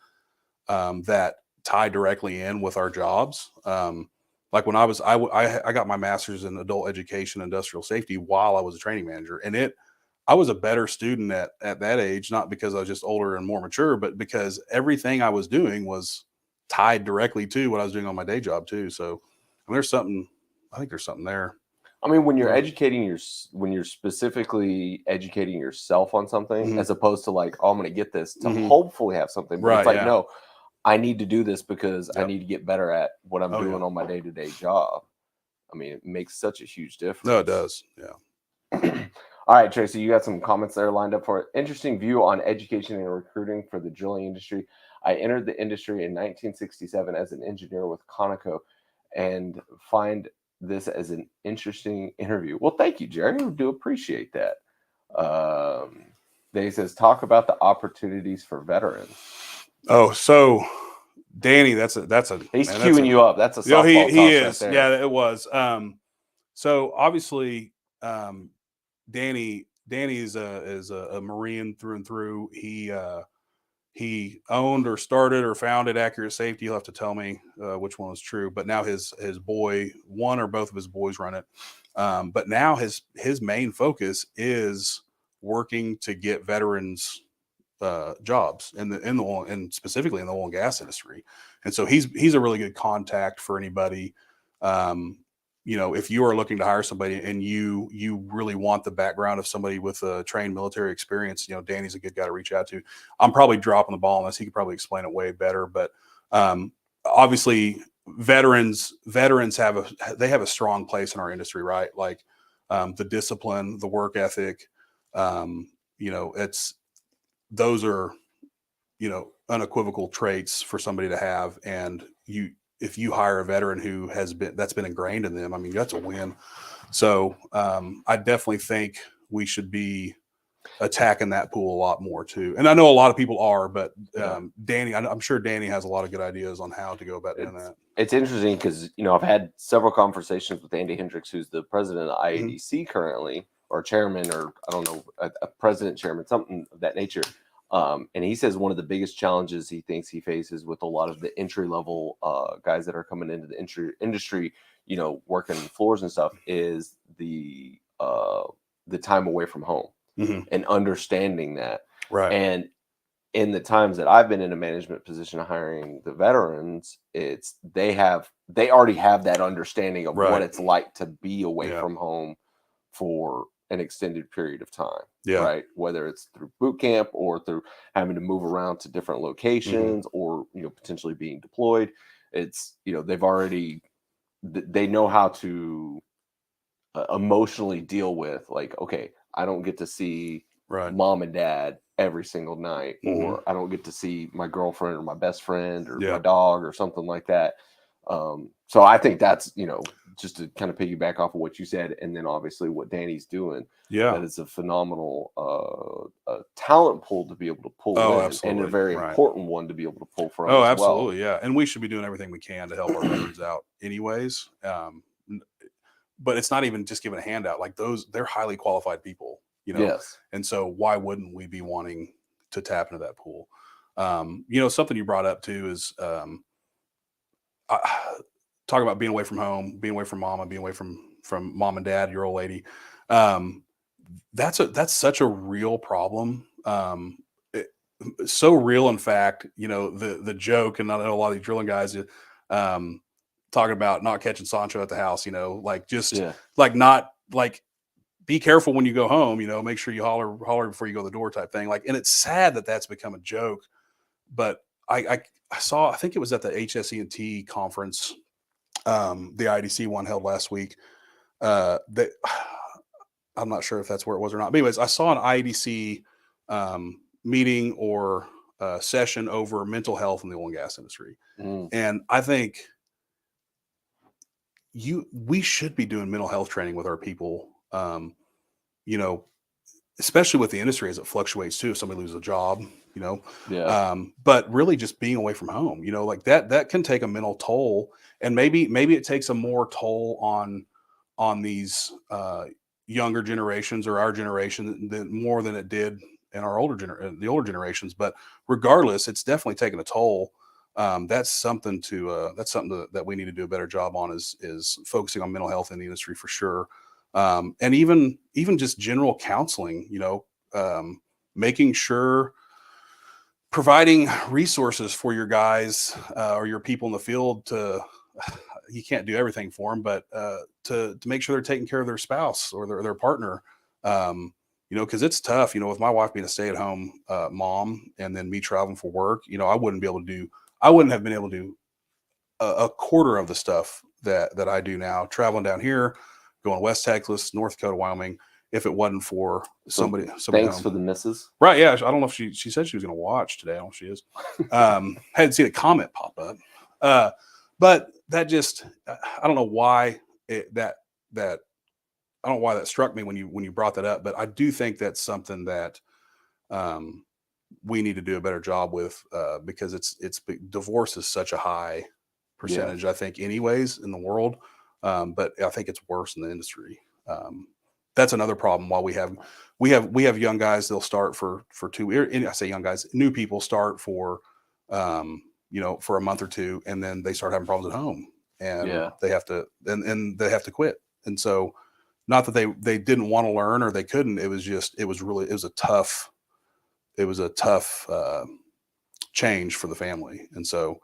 that tie directly in with our jobs. Like when I got my master's in adult education, industrial safety while I was a training manager, and I was a better student at that age, not because I was just older and more mature, but because everything I was doing was tied directly to what I was doing on my day job too. So I think there's something there. I mean, when you're when you're specifically educating yourself on something, as opposed to like, oh, I'm going to get this to hopefully have something. But it's like, no, I need to do this because I need to get better at what I'm doing on my day-to-day job. I mean, it makes such a huge difference. No, it does. Yeah. All right, Tracy, you got some comments there lined up for it. Interesting view on education and recruiting for the drilling industry. I entered the industry in 1967 as an engineer with Conoco and find this as an interesting interview. Well, thank you, Jerry. We do appreciate that. He says, talk about the opportunities for veterans. Oh, so Danny, he's queuing you up. That's a softball he is. Right there. Yeah, it was. So obviously, Danny is a Marine through and through. He owned or started or founded Accurate Safety. You'll have to tell me which one was true. But now his boy, one or both of his boys run it. But now his main focus is working to get veterans jobs in the oil and specifically in the oil and gas industry. And so he's a really good contact for anybody. If you are looking to hire somebody and you really want the background of somebody with a trained military experience, Danny's a good guy to reach out to. I'm probably dropping the ball on this. He could probably explain it way better, but obviously veterans have a strong place in our industry, right? Like the discipline, the work ethic, those are, unequivocal traits for somebody to have. And if you hire a veteran who that's been ingrained in them, I mean, that's a win. So I definitely think we should be attacking that pool a lot more too. And I know a lot of people are, but Danny, I'm sure Danny has a lot of good ideas on how to go about doing that. It's interesting because, I've had several conversations with Andy Hendricks, who's the president of IADC currently, or chairman, or I don't know, a president, chairman, something of that nature, And he says one of the biggest challenges he thinks he faces with a lot of the entry level guys that are coming into the industry, working floors and stuff, is the time away from home and understanding that. Right. And in the times that I've been in a management position hiring the veterans, they already have that understanding of what it's like to be away from home for an extended period of time. Right. Whether it's through boot camp or through having to move around to different locations or, potentially being deployed. It's, they know how to emotionally deal with, like, okay, I don't get to see mom and dad every single night, or I don't get to see my girlfriend or my best friend or my dog or something like that. So I think that's, just to kind of piggyback off of what you said, and then obviously what Danny's doing, that is a phenomenal talent pool to be able to pull in, absolutely. and a very important one to be able to pull from. Oh, absolutely, yeah. And we should be doing everything we can to help our veterans out, anyways. But it's not even just giving a handout. Like they're highly qualified people, Yes. And so why wouldn't we be wanting to tap into that pool? Something you brought up too is talk about being away from home, being away from mama, being away from mom and dad, your old lady. That's such a real problem. So real, in fact, the joke, and I know a lot of these drilling guys talking about not catching Sancho at the house, be careful when you go home, make sure you holler before you go to the door type thing. And it's sad that that's become a joke, but I saw, I think it was at the HSE&T conference, the IADC one held last week. That I'm not sure if that's where it was or not. But anyways, I saw an IADC meeting or session over mental health in the oil and gas industry. And I think we should be doing mental health training with our people, especially with the industry as it fluctuates too. If somebody loses a job, but really just being away from home, like that can take a mental toll, and maybe it takes a more toll on these younger generations or our generation more than it did in our the older generations. But regardless, it's definitely taken a toll. That's something that we need to do a better job on, is focusing on mental health in the industry for sure. And even just general counseling, making sure, providing resources for your guys or your people in the field you can't do everything for them, but to make sure they're taking care of their spouse or their partner, because it's tough, with my wife being a stay-at-home mom and then me traveling for work, I wouldn't have been able to do a quarter of the stuff that I do now, traveling down here, going West Texas, North Dakota, Wyoming, if it wasn't for somebody Thanks home. for the missus. Right. Yeah. I don't know if she said she was going to watch today. I don't know if she is. Hadn't seen a comment pop up. But that just, I don't know why I don't know why that struck me when you brought that up, but I do think that's something that we need to do a better job with, because divorce is such a high percentage, I think, anyways, in the world. But I think it's worse in the industry. That's another problem. While we have young guys, they'll start for 2 years. I say young guys, new people start for for a month or two, and then they start having problems at home, and they have to they quit. And so, not that they didn't want to learn or they couldn't. It was a tough change for the family, and so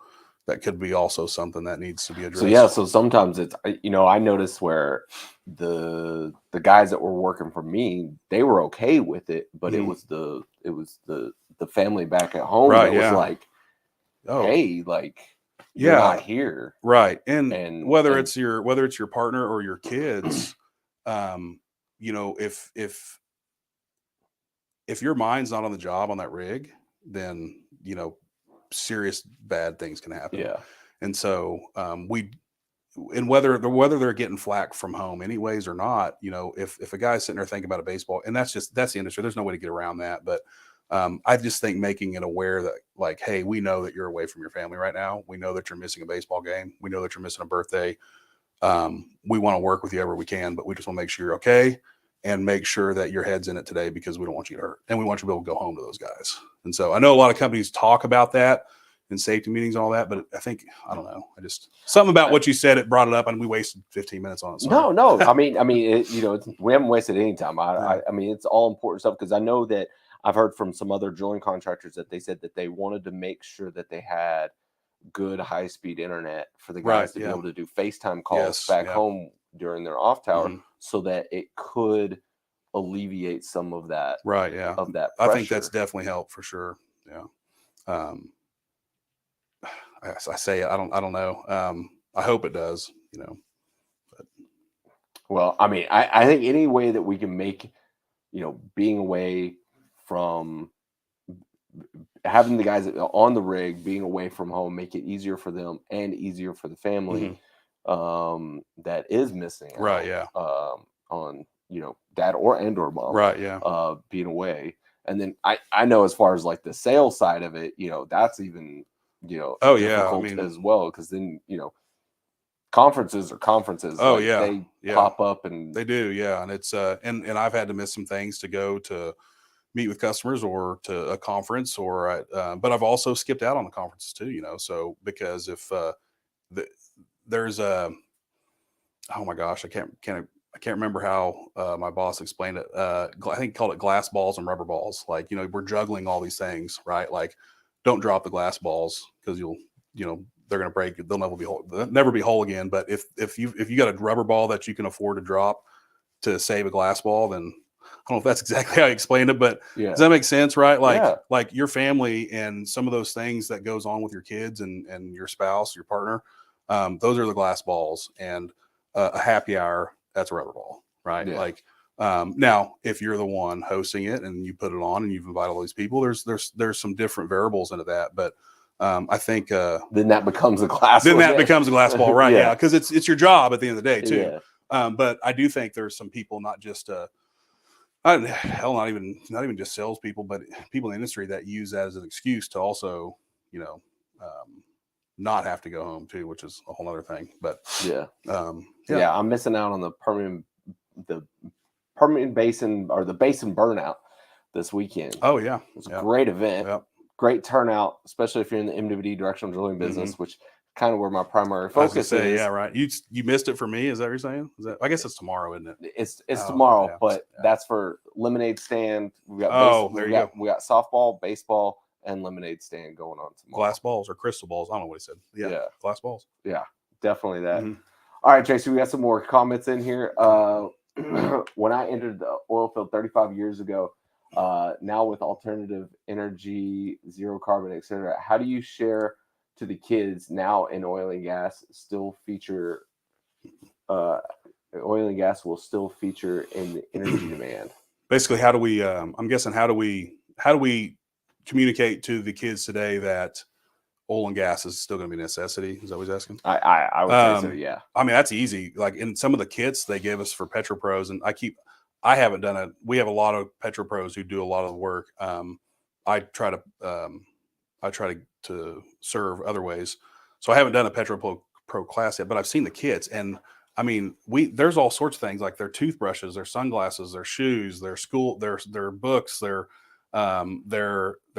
that could be also something that needs to be addressed. So sometimes it's, I noticed where the guys that were working for me, they were okay with it, but it was the family back at home that was like, hey, like, you're not here, right? And whether it's your partner or your kids, if your mind's not on the job on that rig, then serious bad things can happen. Yeah. And so whether they're getting flack from home anyways or not, if a guy's sitting there thinking about a baseball, and that's the industry, there's no way to get around that. But I just think making it aware that, like, hey, we know that you're away from your family right now. We know that you're missing a baseball game. We know that you're missing a birthday. We want to work with you ever we can, but we just want to make sure you're okay. and make sure that your head's in it today, because we don't want you to hurt, and we want you to be able to go home to those guys. And so I know a lot of companies talk about that in safety meetings and all that, but I think, I don't know, I just, something about what you said, it brought it up, and we wasted 15 minutes on it. Sorry. No. I mean, we haven't wasted any time. I mean, it's all important stuff, because I know that I've heard from some other drilling contractors that they said that they wanted to make sure that they had good high-speed internet for the guys to be able to do FaceTime calls back home during their off tower, so that it could alleviate some of that. Right. Yeah. Of that I pressure. think that's definitely helped for sure. Yeah. I say, I don't know. I hope it does, but. Well, I mean, I think any way that we can make, being away from having the guys on the rig, being away from home, make it easier for them and easier for the family that is missing out, right. Yeah. On dad or mom, right. Yeah. Being away. And then I know, as far as like the sales side of it, that's even difficult as well, because then conferences are conferences. Oh, like, they pop up, and they do. Yeah. And it's and I've had to miss some things to go to meet with customers or to a conference, or but I've also skipped out on the conferences too, so because if there's a, oh my gosh, I can't remember how my boss explained it. I think he called it glass balls and rubber balls. Like, we're juggling all these things, right? Like, don't drop the glass balls, because they're going to break. They'll never be whole again. But if you got a rubber ball that you can afford to drop to save a glass ball, then I don't know if that's exactly how I explained it, but does that make sense? Right. Like your family and some of those things that goes on with your kids and your spouse, your partner, those are the glass balls, and a happy hour, that's a rubber ball. Right. Yeah. Like, now if you're the one hosting it and you put it on and you've invited all these people, there's some different variables into that. But I think then that becomes a glass. Becomes a glass ball, right? Yeah, because it's your job at the end of the day too. Yeah. But I do think there's some people, not just not even just salespeople, but people in the industry that use that as an excuse to also not have to go home too, which is a whole other thing. But I'm missing out on the Permian Basin, or the Basin Burnout this weekend. Oh yeah, it's a great event. Great turnout, especially if you're in the MWD directional drilling business, which is kind of where my primary focus is. Yeah, right. You missed it for me. Is that what you're saying? I guess it's tomorrow, isn't it? It's tomorrow, but that's for lemonade stand. We got we got softball, baseball, and lemonade stand going on tomorrow. Glass balls or crystal balls? I don't know what he said. Yeah. Glass balls. Yeah, definitely that. All right, Tracy, we got some more comments in here. When I entered the oil field 35 years ago, now with alternative energy, zero carbon, etc., how do you share to the kids now in oil and gas still feature oil and gas will still feature in the energy demand? Basically, how do we I'm guessing how do we communicate to the kids today that oil and gas is still going to be a necessity? Is that what he's asking? I would say so, yeah. I mean, that's easy. Like, in some of the kits they give us for PetroPros, and I haven't done it. We have a lot of PetroPros who do a lot of the work. I try to serve other ways. So I haven't done a PetroPro class yet, but I've seen the kits, and I mean, there's all sorts of things, like their toothbrushes, their sunglasses, their shoes, their books, their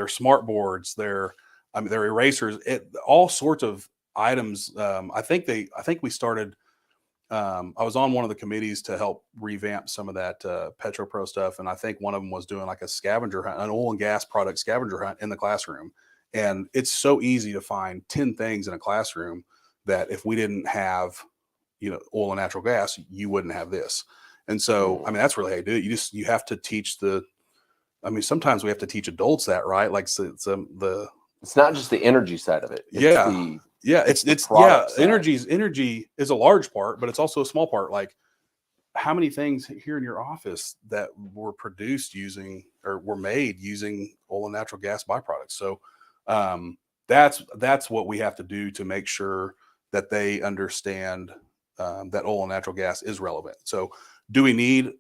smart boards, their erasers, all sorts of items. I think we started. I was on one of the committees to help revamp some of that PetroPro stuff, and I think one of them was doing like a scavenger hunt, an oil and gas product scavenger hunt in the classroom. And it's so easy to find 10 things in a classroom that if we didn't have, oil and natural gas, you wouldn't have this. And so, I mean, that's really how you do it. You have to teach sometimes we have to teach adults that, right? Like, it's not just the energy side of it. Energy is a large part, but it's also a small part. Like, how many things here in your office that were produced using, or were made using, oil and natural gas byproducts? So that's what we have to do to make sure that they understand that oil and natural gas is relevant. So do we need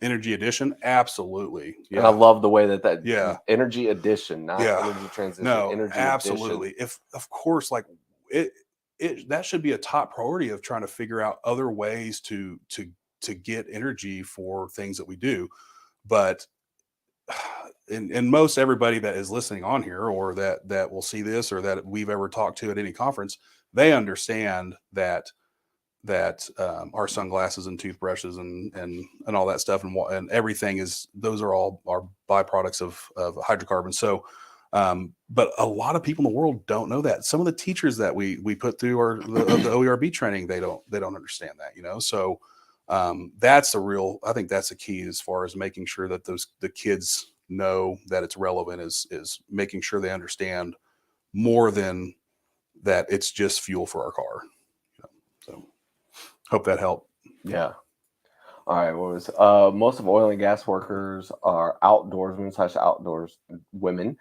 energy addition? Absolutely. Yeah. And I love the way that energy addition, not energy transition. No, energy absolutely. Addition. If, of course, like that should be a top priority of trying to figure out other ways to to get energy for things that we do. But and most everybody that is listening on here, or that will see this, or that we've ever talked to at any conference, they understand that our sunglasses and toothbrushes and all that stuff and everything those are all byproducts of hydrocarbons. So but a lot of people in the world don't know that. Some of the teachers that we put through the OERB training, they don't understand that, so that's I think that's the key as far as making sure that the kids know that it's relevant, is making sure they understand more than that it's just fuel for our car. So hope that helped. Yeah. All right. What was most of oil and gas workers are outdoorsmen / outdoors women.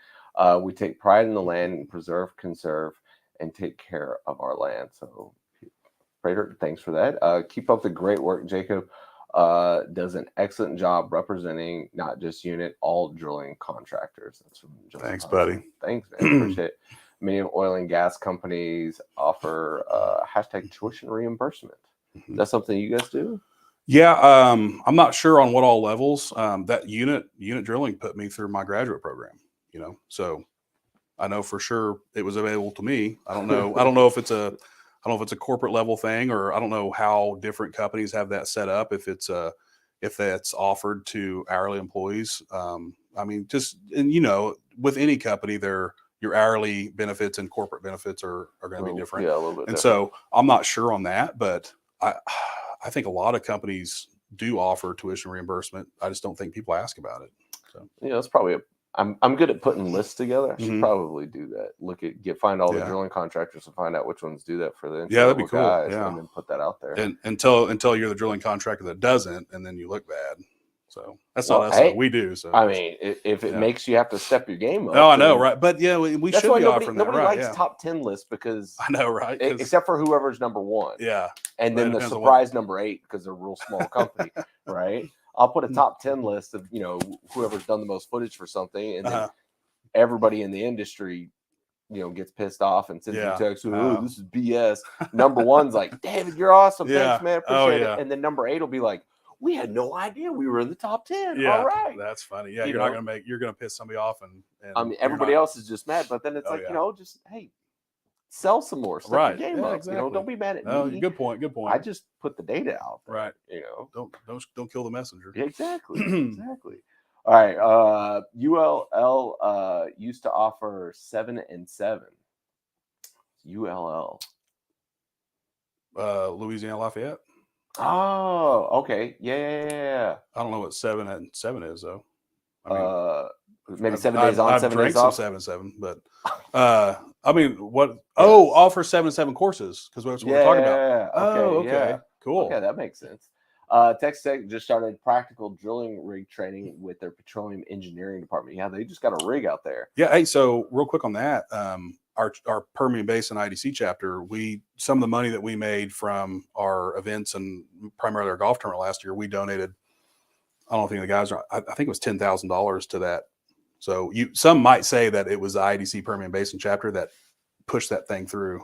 We take pride in the land and preserve, conserve, and take care of our land. So, Prater, thanks for that. Keep up the great work. Jacob does an excellent job representing not just unit, all drilling contractors. That's from Joseph Thanks, Hudson. buddy. Thanks, man. Appreciate it. Many of oil and gas companies offer hashtag tuition reimbursement. Is that something you guys do? Yeah, I'm not sure on what all levels. That unit drilling put me through my graduate program, so I know for sure it was available to me. I don't know if it's a corporate level thing, or I don't know how different companies have that set up. If that's offered to hourly employees. I mean, with any company, your hourly benefits and corporate benefits are going to be different. Yeah, a little bit. And so I'm not sure on that, but I think a lot of companies do offer tuition reimbursement. I just don't think people ask about it. So it's probably I'm good at putting lists together. I should Mhm. probably do that. Find all the drilling contractors and find out which ones do that for the that'd be cool. guys, Yeah. and then put that out there. And until you're the drilling contractor that doesn't, and then you look bad. So that's not us. Hey, We do. So I mean, if it makes you have to step your game up. No, I know, right? But yeah, we that's should why be offering that. Nobody Right, likes top 10 lists because I know, right? Except for whoever's number 1. Yeah. And then the surprise number 8 because they're a real small company, right? I'll put a top 10 list of whoever's done the most footage for something, and then everybody in the industry, gets pissed off and sends you text, "Oh, this is BS." Number 1's like, "David, you're awesome. Thanks, man. Appreciate it." And then number 8 will be like, "We had no idea we were in the top 10." Yeah, all right. That's funny. Yeah, you're gonna piss somebody off, and I mean, everybody else is just mad, but then it's just hey, sell some more, step your game up. Exactly. Don't be mad at me. Good point. I just put the data out there, right? Don't kill the messenger. Exactly. Exactly. All right. ULL used to offer 7 and 7. ULL. Louisiana Lafayette. Oh, okay. Yeah. I don't know what 7 and 7 is though. Maybe 7 days on, 7 days off. 7, but I mean, what? Yes. Oh, offer 7 and 7 courses because that's what we're talking about. Okay, cool. Okay, that makes sense. Texas Tech just started practical drilling rig training with their petroleum engineering department. Yeah, they just got a rig out there. Yeah. Hey, so real quick on that, our Permian Basin IADC chapter, some of the money that we made from our events and primarily our golf tournament last year, we donated. I don't think the guys I think it was $10,000 to that. So some might say that it was the IADC Permian Basin chapter that pushed that thing through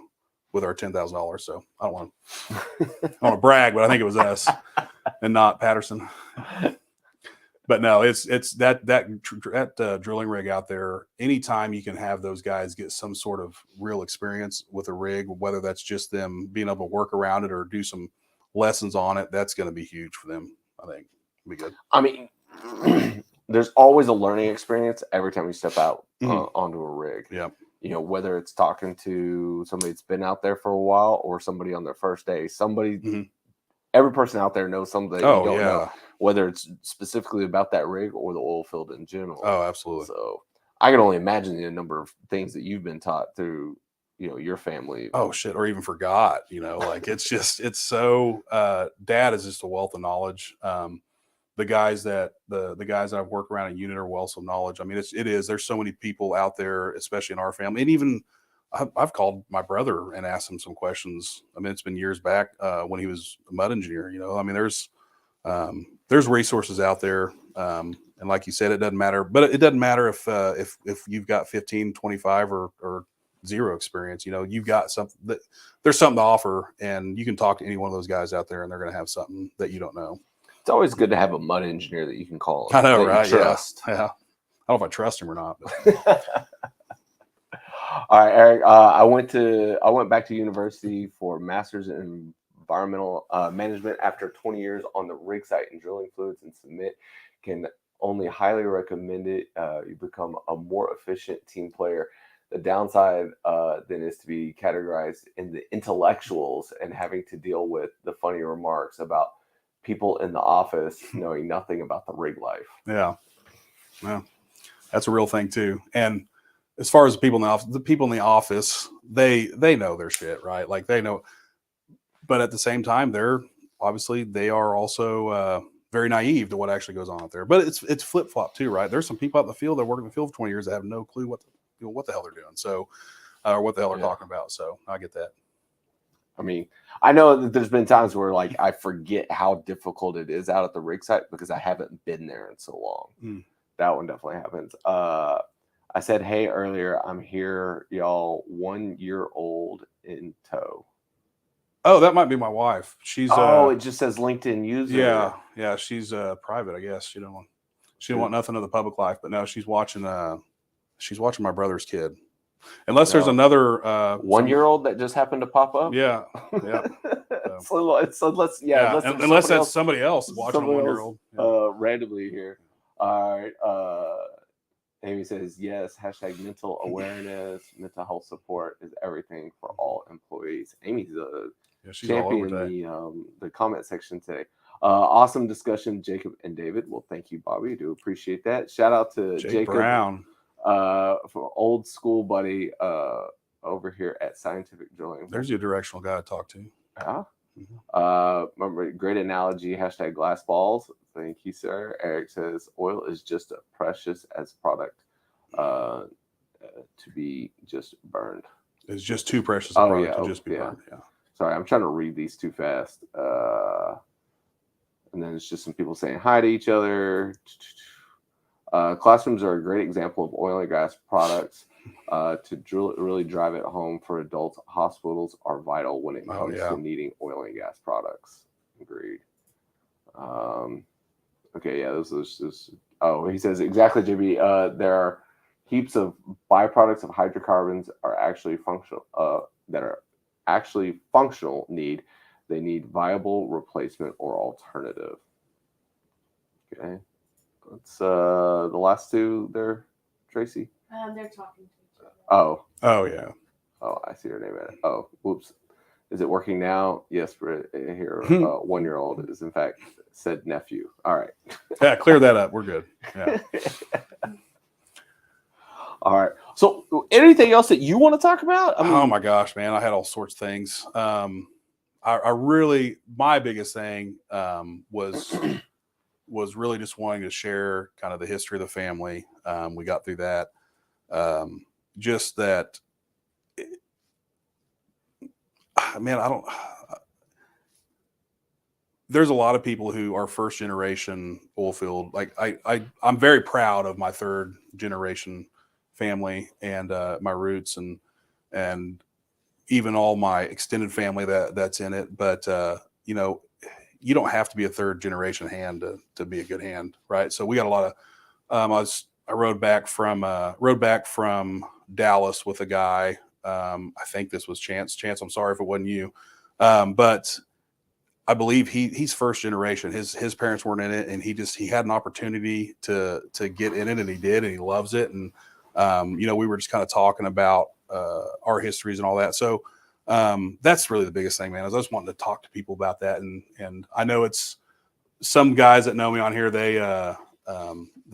with our $10,000. So I don't want to brag, but I think it was us and not Patterson. But no, it's that drilling rig out there. Anytime you can have those guys get some sort of real experience with a rig, whether that's just them being able to work around it or do some lessons on it, that's going to be huge for them. I think it'll be good. I mean, there's always a learning experience every time you step out onto a rig. Yeah. Whether it's talking to somebody that's been out there for a while or somebody on their first day, every person out there knows something that you don't know, whether it's specifically about that rig or the oil field in general. Oh, absolutely. So I can only imagine the number of things that you've been taught through, your family. Oh shit. Or even forgot, like it's so, dad is just a wealth of knowledge. The guys that I've worked around in unit are wealth of knowledge. I mean, there's so many people out there, especially in our family. And even I've called my brother and asked him some questions. I mean, it's been years back when he was a mud engineer, I mean, there's resources out there. And like you said, it doesn't matter, but it doesn't matter if you've got 15, 25 or zero experience, you've got something there's something to offer, and you can talk to any one of those guys out there and they're going to have something that you don't know. It's always good to have a mud engineer that you can call. I know, that you right? trust. Yeah. I don't know if I trust him or not. But. All right, Eric. I went back to university for master's in environmental management after 20 years on the rig site and drilling fluids and submit. Can only highly recommend it. You become a more efficient team player. The downside then is to be categorized in the intellectuals and having to deal with the funny remarks about people in the office knowing nothing about the rig life. Yeah. That's a real thing too. And as far as the people in the office, they know their shit, right? Like they know, but at the same time, they are also very naive to what actually goes on out there. But it's flip flop too, right? There's some people out in the field that work in the field for 20 years that have no clue what the hell they're doing. So, or what the hell they're talking about. So I get that. I mean, I know that there's been times where like I forget how difficult it is out at the rig site because I haven't been there in so long. That one definitely happens. I said, hey, earlier, I'm here, y'all, 1 year old in tow. Oh, that might be my wife. She's it just says LinkedIn user. Yeah. She's private, I guess. She don't want nothing of the public life, but no, she's watching my brother's kid. Unless there's another 1 year old that just happened to pop up. Yeah. Unless that's somebody else watching a 1 year old randomly here. All right. Amy says yes. # mental awareness, mental health support is everything for all employees. Amy's she's champion the comment section today. Awesome discussion, Jacob and David. Well, thank you, Bobby. Do appreciate that. Shout out to Jacob Brown. For old school buddy over here at Scientific Drilling. There's your directional guy to talk to. Yeah. Remember, great analogy. # glass balls. Thank you, sir. Eric says oil is just as precious as product to be just burned. It's just too precious a product to just be burned. Yeah. Sorry, I'm trying to read these too fast. And then it's just some people saying hi to each other. Classrooms are a great example of oil and gas products to really drive it home for adults. Hospitals are vital when it comes to needing oil and gas products. Agreed. Okay, yeah, this is. Oh, he says exactly, JB. There are heaps of byproducts of hydrocarbons are actually functional. That are actually functional need. They need viable replacement or alternative. Okay. It's the last two there, Tracy. They're talking to each other. Oh yeah. Oh, I see her name at it. Oh, whoops. Is it working now? Yes, we're here. 1 year old is in fact said nephew. All right. Yeah, clear that up. We're good. Yeah. All right. So, anything else that you want to talk about? I mean, oh my gosh, man, I had all sorts of things. I really, my biggest thing was really just wanting to share kind of the history of the family. We got through that. Just that, man, there's a lot of people who are first generation oil field. Like I'm very proud of my third generation family and my roots and even all my extended family that's in it. But, you don't have to be a third generation hand to be a good hand. Right. So we got a lot of, I rode back from Dallas with a guy. I think this was Chance. I'm sorry if it wasn't you. But I believe he's first generation. His parents weren't in it, and he had an opportunity to get in it, and he did, and he loves it. And we were just kind of talking about our histories and all that. So that's really the biggest thing, man. Is I just wanted to talk to people about that, and I know it's some guys that know me on here. They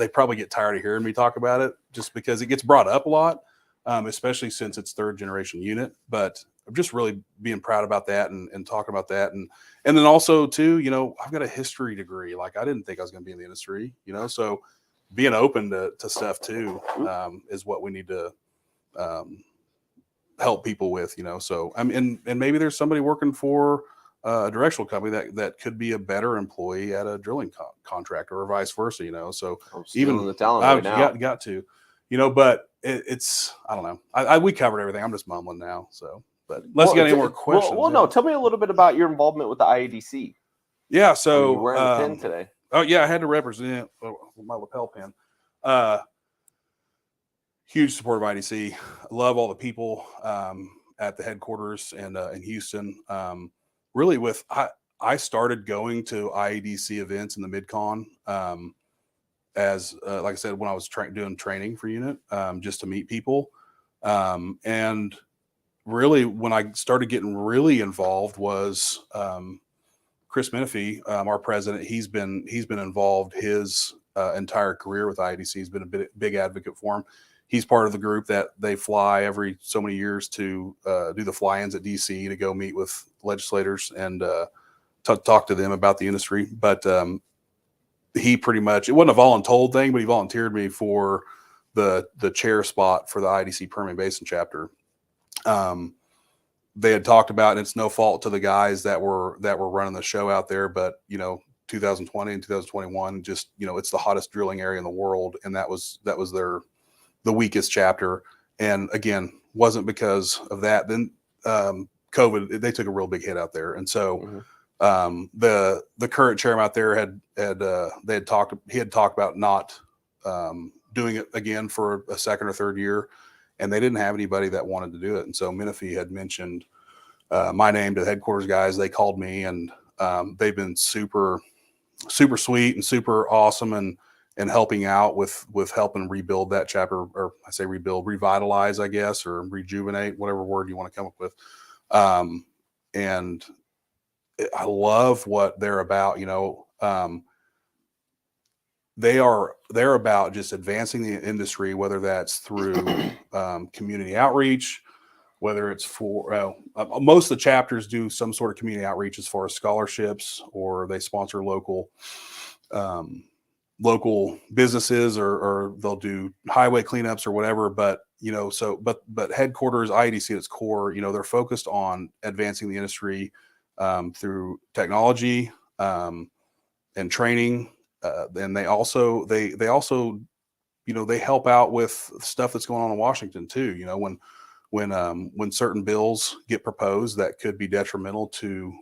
probably get tired of hearing me talk about it just because it gets brought up a lot, especially since it's third generation unit. But I'm just really being proud about that and talking about that. And then also too, I've got a history degree. Like I didn't think I was going to be in the industry, so being open to stuff too is what we need to help people with, so and maybe there's somebody working for a directional company that could be a better employee at a drilling contractor or vice versa, so even the talent right you got to, but it's, I don't know. We covered everything. I'm just mumbling now. So, but let's get any more questions. Well, no, tell me a little bit about your involvement with the IADC. Yeah. I mean, So you're wearing the pin today. oh yeah, I had to represent my lapel pin. Huge support of IDC. Love all the people at the headquarters and in Houston. Really, I started going to IADC events in the MidCon as like I said, when I was doing training for unit, just to meet people. And really, when I started getting really involved was Chris Menifee, our president. He's been involved his entire career with IADC. He's been a big advocate for him. He's part of the group that they fly every so many years to do the fly-ins at DC to go meet with legislators and talk to them about the industry. But he pretty much, it wasn't a voluntold thing, but he volunteered me for the chair spot for the IADC Permian Basin chapter. They had talked about, and it's no fault to the guys that were running the show out there, but 2020 and 2021, just it's the hottest drilling area in the world, and that was the weakest chapter. And again, wasn't because of that. Then COVID, they took a real big hit out there, and so the current chairman out there he had talked about not doing it again for a second or third year, and they didn't have anybody that wanted to do it. And so Menifee had mentioned my name to the headquarters guys. They called me, and they've been super sweet and super awesome and helping out with helping rebuild that chapter, or I say rebuild, revitalize, I guess, or rejuvenate, whatever word you want to come up with. And I love what they're about. They're about just advancing the industry, whether that's through community outreach, whether it's for most of the chapters do some sort of community outreach as far as scholarships, or they sponsor local businesses, or they'll do highway cleanups or whatever. But but headquarters, IADC at its core, they're focused on advancing the industry through technology and training. And they also they help out with stuff that's going on in Washington too. When certain bills get proposed that could be detrimental to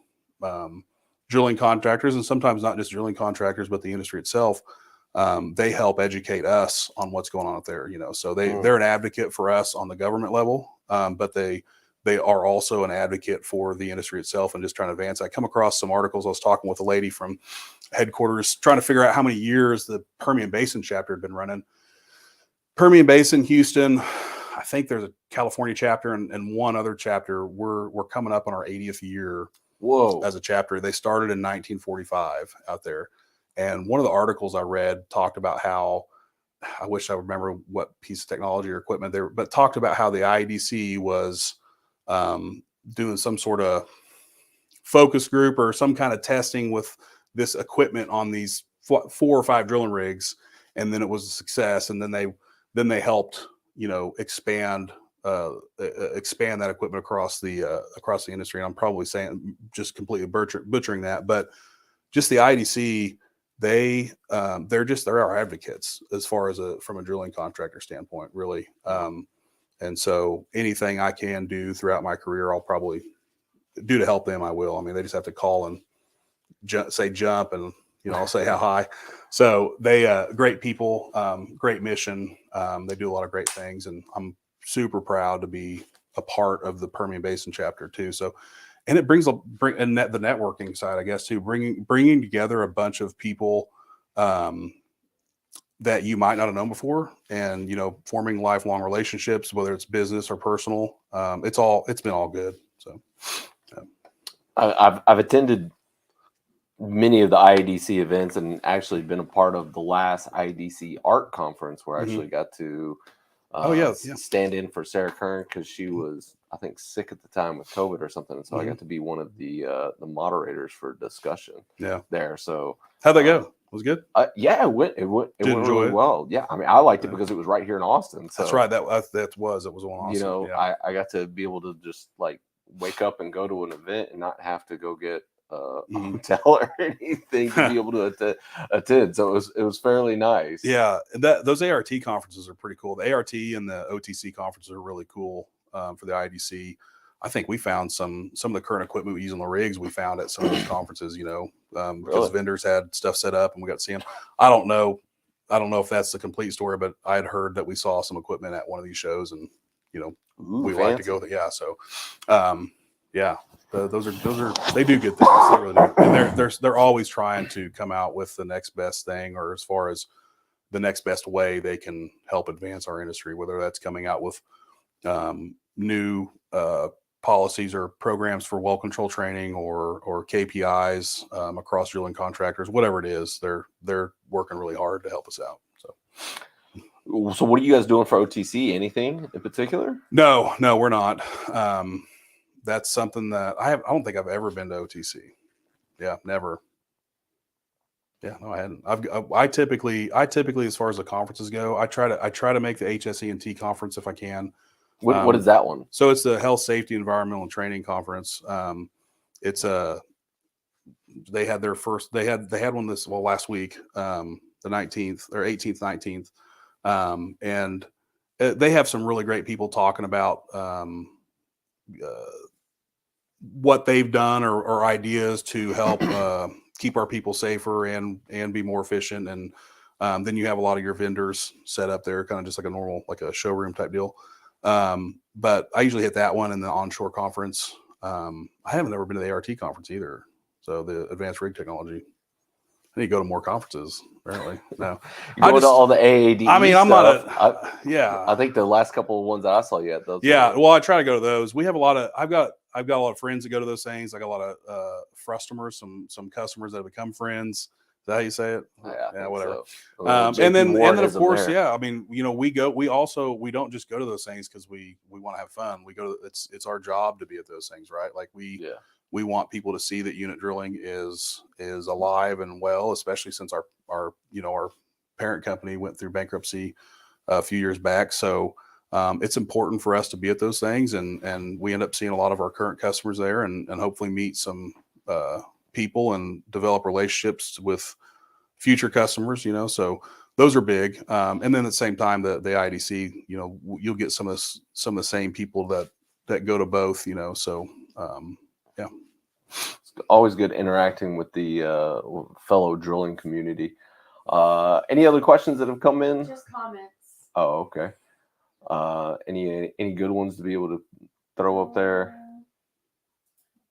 drilling contractors, and sometimes not just drilling contractors, but the industry itself, they help educate us on what's going on out there. So they're an advocate for us on the government level, but they are also an advocate for the industry itself and just trying to advance. I come across some articles. I was talking with a lady from headquarters trying to figure out how many years the Permian Basin chapter had been running. Permian Basin, Houston, I think there's a California chapter and one other chapter. We're coming up on our 80th year. Whoa. As a chapter. They started in 1945 out there. And one of the articles I read talked about how, I wish I remember what piece of technology or equipment there, but talked about how the IADC was doing some sort of focus group or some kind of testing with this equipment on these 4 or 5 drilling rigs, and then it was a success. And then they helped expand that equipment across the industry. And I'm probably saying just completely butchering that, but just the IADC, they're our advocates as far as from a drilling contractor standpoint, really. And so anything I can do throughout my career, I'll probably do to help them. I will. I mean, they just have to call and say jump, and I'll say how high. So they great people, great mission. They do a lot of great things, and I'm super proud to be a part of the Permian Basin chapter too. So, and it brings the networking side, I guess, too, bringing together a bunch of people that you might not have known before, and forming lifelong relationships, whether it's business or personal. It's been all good. So, I've attended many of the IADC events, and actually been a part of the last IADC ART conference, where I actually got to stand in for Sarah Kern, because she was, I think, sick at the time with COVID or something. And so I got to be one of the moderators for discussion there. So how'd that go? Was it good? Yeah, it went really well. Yeah, I mean, I liked it because it was right here in Austin. So, that's right. It was on Austin. I got to be able to just like wake up and go to an event and not have to go get a hotel or anything to be able to attend. So it was fairly nice. Yeah, those ART conferences are pretty cool. The ART and the OTC conferences are really cool for the IADC. I think we found some of the current equipment we use on the rigs we found at some of those conferences, because Really? vendors had stuff set up and we got to see them. I don't know if that's the complete story, but I had heard that we saw some equipment at one of these shows, and Ooh, we fancy. like to go with it. Yeah. So, those are they do good things. They really do. And they're always trying to come out with the next best thing, or as far as the next best way they can help advance our industry, whether that's coming out with new policies or programs for well control training or KPIs across drilling contractors, whatever it is. They're working really hard to help us out. So what are you guys doing for OTC? Anything in particular? No, we're not. That's something that I don't think I've ever been to OTC. Yeah, never. Yeah, no, I hadn't. I typically, as far as the conferences go, I try to make the HSE&T conference if I can. What is that one? So it's the Health, Safety, Environmental, and Training Conference. They had their first. They had one last week, the 19th or 18th, 19th, and they have some really great people talking about what they've done or ideas to help keep our people safer and be more efficient. And then you have a lot of your vendors set up there, kind of just like a normal, like a showroom type deal. But I usually hit that one in the onshore conference. I haven't ever been to the ART conference either. So the Advanced Rig Technology. I need to go to more conferences. Apparently, no. You go to all the AADE. I mean, I'm stuff. not I think the last couple of ones that I saw you at those. Well, I try to go to those. We have a lot of. I've got a lot of friends that go to those things. I got a lot of frustomers, some customers that have become friends. Is that how you say it? Yeah, whatever. So. And then of course, I mean, we go. We don't just go to those things because we want to have fun. We go. It's our job to be at those things, right? Like we want people to see that unit drilling is alive and well, especially since our parent company went through bankruptcy a few years back. So it's important for us to be at those things, and we end up seeing a lot of our current customers there, and hopefully meet some people and develop relationships with future customers. So those are big. And then at the same time, the IADC, you'll get some of the same people that go to both. So yeah. It's always good interacting with the fellow drilling community. Any other questions that have come in? Just comments. Oh, okay. Any good ones to be able to throw up there?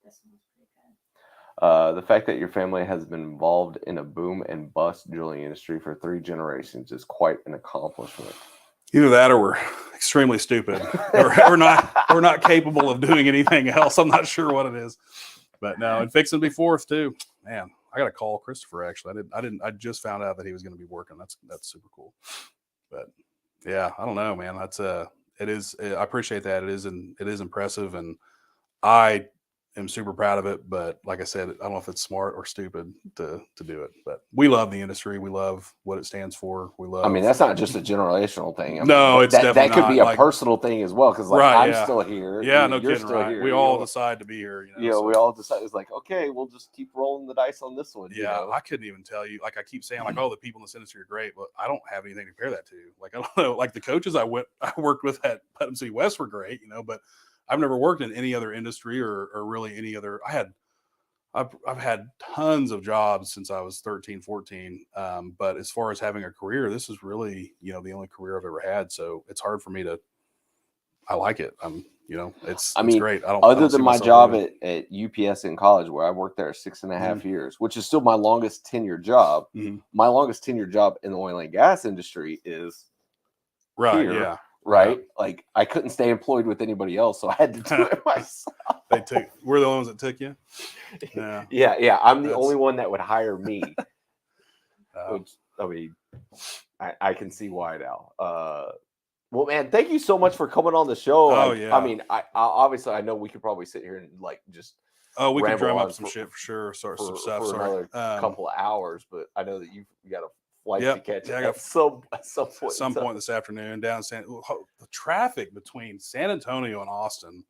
This one's pretty good. The fact that your family has been involved in a boom and bust drilling industry for 3 generations is quite an accomplishment. Either that or we're extremely stupid or not capable of doing anything else. I'm not sure what it is. But no, and fixing to be 4th too. Man, I got to call Christopher. Actually, I just found out that he was going to be working. That's super cool. But yeah, I don't know, man. It is. I appreciate that. It is impressive, and I am super proud of it. But like I said, I don't know if it's smart or stupid to do it. But we love the industry. We love what it stands for. We love. I mean, that's not just a generational thing. I mean, it's definitely that could be not, a personal thing as well. Because I'm still here. Yeah, no you're kidding. Still Right. here, we all decide to be here. We all decide it's like, okay, we'll just keep rolling the dice on this one. Yeah, I couldn't even tell you. Like I keep saying, like, oh, the people in this industry are great, but I don't have anything to compare that to. Like I don't know. Like the coaches I worked with at Putnam City West were great, but I've never worked in any other industry or really any other. I've had tons of jobs since I was 13, 14. But as far as having a career, this is really, the only career I've ever had. So it's hard for me I like it. It's great. Other than my job at UPS in college, where I worked there 6.5 years, which is still my longest tenured job. Mm-hmm. My longest tenured job in the oil and gas industry is right. Here, yeah. Right. Yeah. Like I couldn't stay employed with anybody else, so I had to do it myself. We're the ones that took you. Yeah. Yeah. I'm the only one that would hire me. Which, I mean, I can see why now. Well, man, thank you so much for coming on the show. Oh, yeah. I mean, I obviously I know we could probably sit here and like just. Oh, we can drum up some shit for sure. Some stuff. For another couple of hours, but I know that you got a flight to catch. Yeah, at some point this afternoon down the traffic between San Antonio and Austin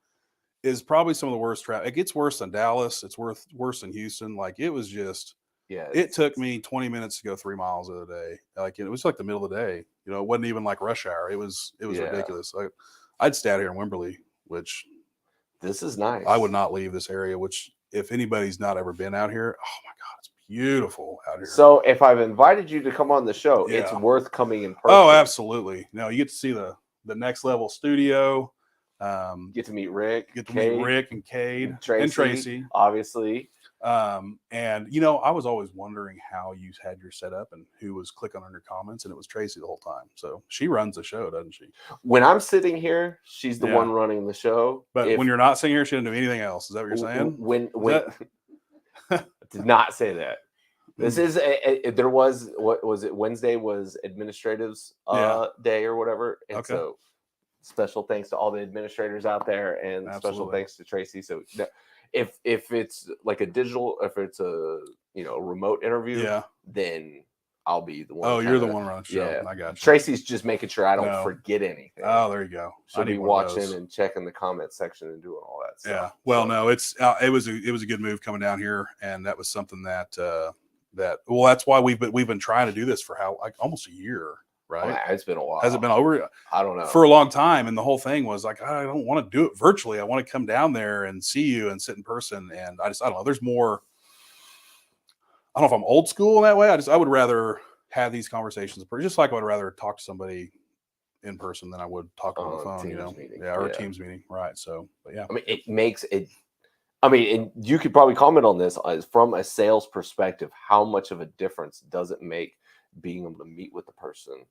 is probably some of the worst traffic. It gets worse than Dallas. It's worse than Houston. Like it was just. Yeah, it took me 20 minutes to go 3 miles of the day. Like it was like the middle of the day. It wasn't even like rush hour. It was ridiculous. I'd stay out here in Wimberley, which This is nice. I would not leave this area, which if anybody's not ever been out here, oh my God, it's beautiful out here. So if I've invited you to come on the show, it's Yeah. worth coming in person. Oh, absolutely. No, you get to see the next level studio. Get to meet Rick. Get to Cade, meet Rick and Cade and Tracy. Obviously. And you know, I was always wondering how you had your setup and who was clicking on your comments, and it was Tracy the whole time. So she runs the show, doesn't she? When I'm sitting here, she's the Yeah. one running the show. But when you're not sitting here, she doesn't do anything else. Is that what you're saying? When did not say that. This is there was, what was it? Wednesday was administratives day or whatever. And Okay. so special thanks to all the administrators out there, and special Absolutely. thanks to Tracy. So if it's like a digital, if it's a remote interview, Yeah. then I'll be the one. Oh, you're the one running the show. Yeah. I got you. Tracy's just making sure I don't No. forget anything. Oh, there you go. She'll I be need one of watching those. and checking the comment section and doing all that stuff. Yeah. Well, So, no, it was a good move coming down here, and that was something that that's why we've been trying to do this for almost a year, right? it's been a while. Has it been over? I don't know. For a long time, and the whole thing was like, I don't want to do it virtually. I want to come down there and see you and sit in person. And I don't know. There's more. I don't know if I'm old school in that way. I would rather have these conversations, just like I would rather talk to somebody in person than I would talk on the phone. Teams meeting. Or a Yeah. Teams meeting, right? So, but yeah, I mean, it makes it. I mean, and you could probably comment on this from a sales perspective. How much of a difference does it make being able to meet with the person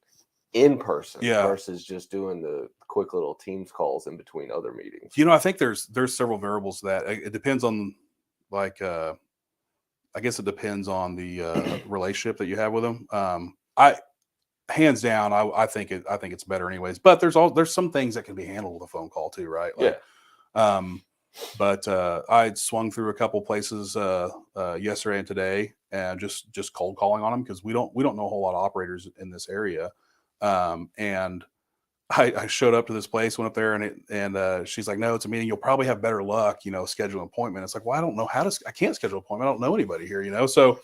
in person versus just doing the quick little Teams calls in between other meetings? I think there's several variables that it depends on, like, I guess it depends on the relationship that you have with them. Hands down, I think it's better anyways. But there's some things that can be handled with a phone call too, right? Like, but I swung through a couple places yesterday and today, and just cold calling on them because we don't know a whole lot of operators in this area. And I showed up to this place, went up there, and she's like, "No, it's a meeting. You'll probably have better luck, scheduling an appointment." It's like, well, I don't know I can't schedule an appointment. I don't know anybody here, So,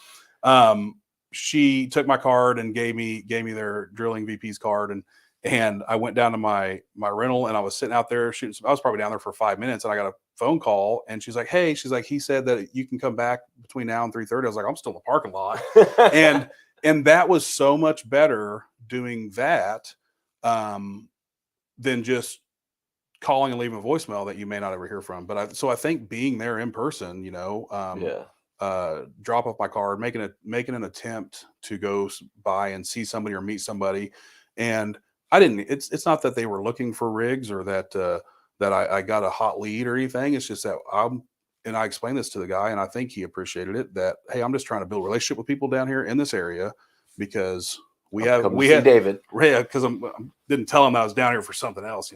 she took my card and gave me their drilling VP's card, and I went down to my rental, and I was sitting out there shooting. I was probably down there for 5 minutes, and I got a phone call, and she's like, "Hey," she's like, "He said that you can come back between now and 3:30." I was like, "I'm still in the parking lot," and that was so much better doing that than just calling and leaving a voicemail that you may not ever hear from. But I think being there in person, drop off my card, making an attempt to go by and see somebody or meet somebody. And it's not that they were looking for rigs or that I got a hot lead or anything. It's just that I explained this to the guy, and I think he appreciated it, that, hey, I'm just trying to build a relationship with people down here in this area because we had David. Yeah, because I didn't tell him I was down here for something else,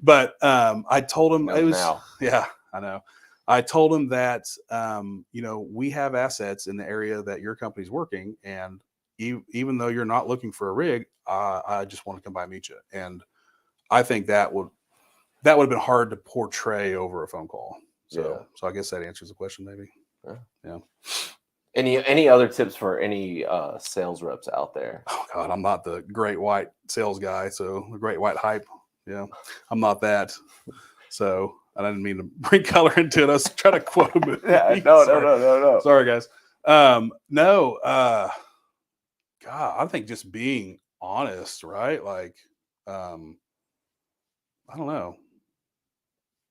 But I told him it was now. Yeah, I know. I told him that we have assets in the area that your company's working, and even though you're not looking for a rig, I just want to come by and meet you. And I think that would have been hard to portray over a phone call. So I guess that answers the question, maybe. Yeah. Any other tips for any sales reps out there? Oh God, I'm not the great white sales guy. So the great white hype. Yeah, I'm not that. So I didn't mean to bring color into it. I was trying to quote him. No. Sorry, guys. No. God, I think just being honest, right? Like, I don't know.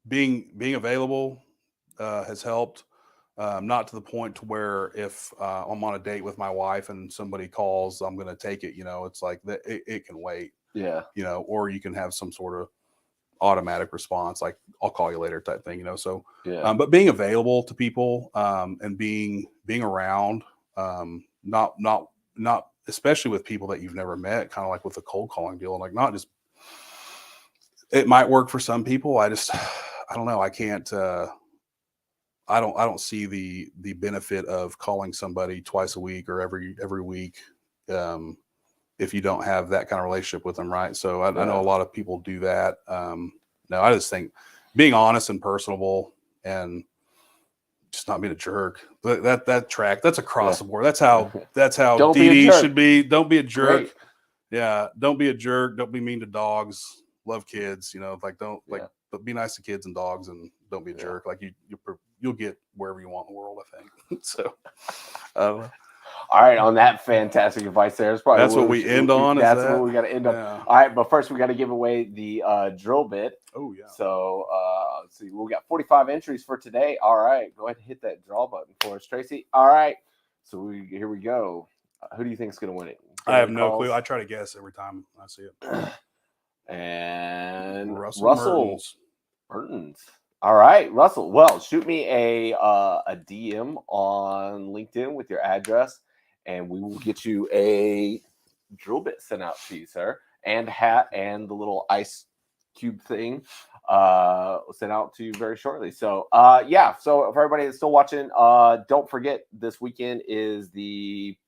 Being available has helped. Not to the point to where if I'm on a date with my wife and somebody calls, I'm going to take it. It's like that. It can wait. Yeah. Or you can have some sort of automatic response, like I'll call you later type thing. So, but being available to people and being around, not especially with people that you've never met, kind of like with the cold calling deal, and like not just. It might work for some people. I don't know. I can't. I don't see the benefit of calling somebody twice a week or every week if you don't have that kind of relationship with them, right? So I know a lot of people do that. No, I just think being honest and personable and just not being a jerk. That's across the board. That's how DD should be. Don't be a jerk. Great. Yeah, don't be a jerk. Don't be mean to dogs. Love kids. But be nice to kids and dogs, and Don't be a Yeah. jerk. Like you'll get wherever you want in the world, I think. So, All right, on that fantastic advice, there. That's what we end on, is That's that? what we got to end on. Yeah. All right, but first we got to give away the drill bit. Oh yeah. So let's see, we got 45 entries for today. All right, go ahead and hit that draw button for us, Tracy. All right, so here we go. Who do you think is going to win it? I have no clue. I try to guess every time I see it. And Russell Mertens. All right, Russell. Well, shoot me a DM on LinkedIn with your address, and we will get you a drill bit sent out to you, sir, and hat and the little ice cube thing sent out to you very shortly. So, yeah. So, for everybody that's still watching, don't forget this weekend is the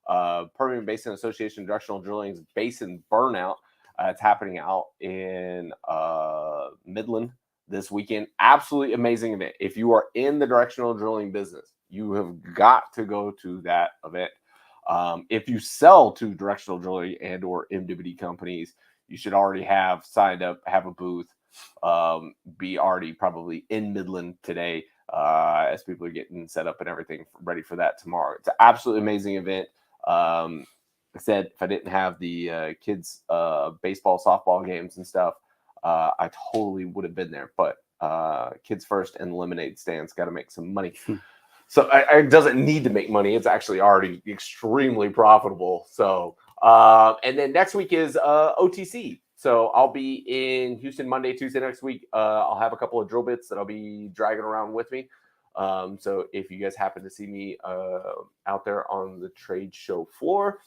Permian Basin Association Directional Drilling's Basin Burnout. It's happening out in Midland this weekend. Absolutely amazing event. If you are in the directional drilling business, you have got to go to that event. If you sell to directional drilling and or MWD companies, you should already have signed up, have a booth, be already probably in Midland today as people are getting set up and everything ready for that tomorrow. It's an absolutely amazing event. I said if I didn't have the kids baseball, softball games and stuff, I totally would have been there. But kids first and the lemonade stands got to make some money. So it doesn't need to make money. It's actually already extremely profitable. So and then next week is OTC. So I'll be in Houston Monday, Tuesday next week. I'll have a couple of drill bits that I'll be dragging around with me. So if you guys happen to see me out there on the trade show floor,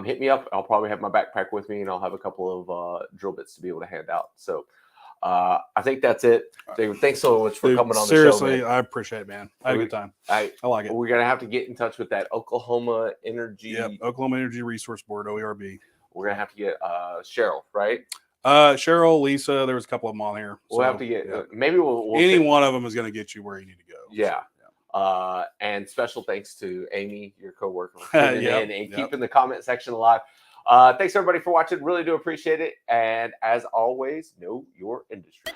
hit me up. I'll probably have my backpack with me, and I'll have a couple of drill bits to be able to hand out. So I think that's it. David, thanks so much for coming on the show. Seriously, I appreciate it, man. I had a good time. I like it. We're going to have to get in touch with that Oklahoma Energy. Yep, Oklahoma Energy Resource Board, OERB. We're going to have to get Cheryl, right? Cheryl, Lisa, there was a couple of them on here. We'll have to get, maybe we'll any one of them is going to get you where you need to go. Yeah. So, and special thanks to Amy, your coworker, for tuning Yep, in and yep. keeping the comment section alive. Thanks everybody for watching. Really do appreciate it. And as always, know your industry.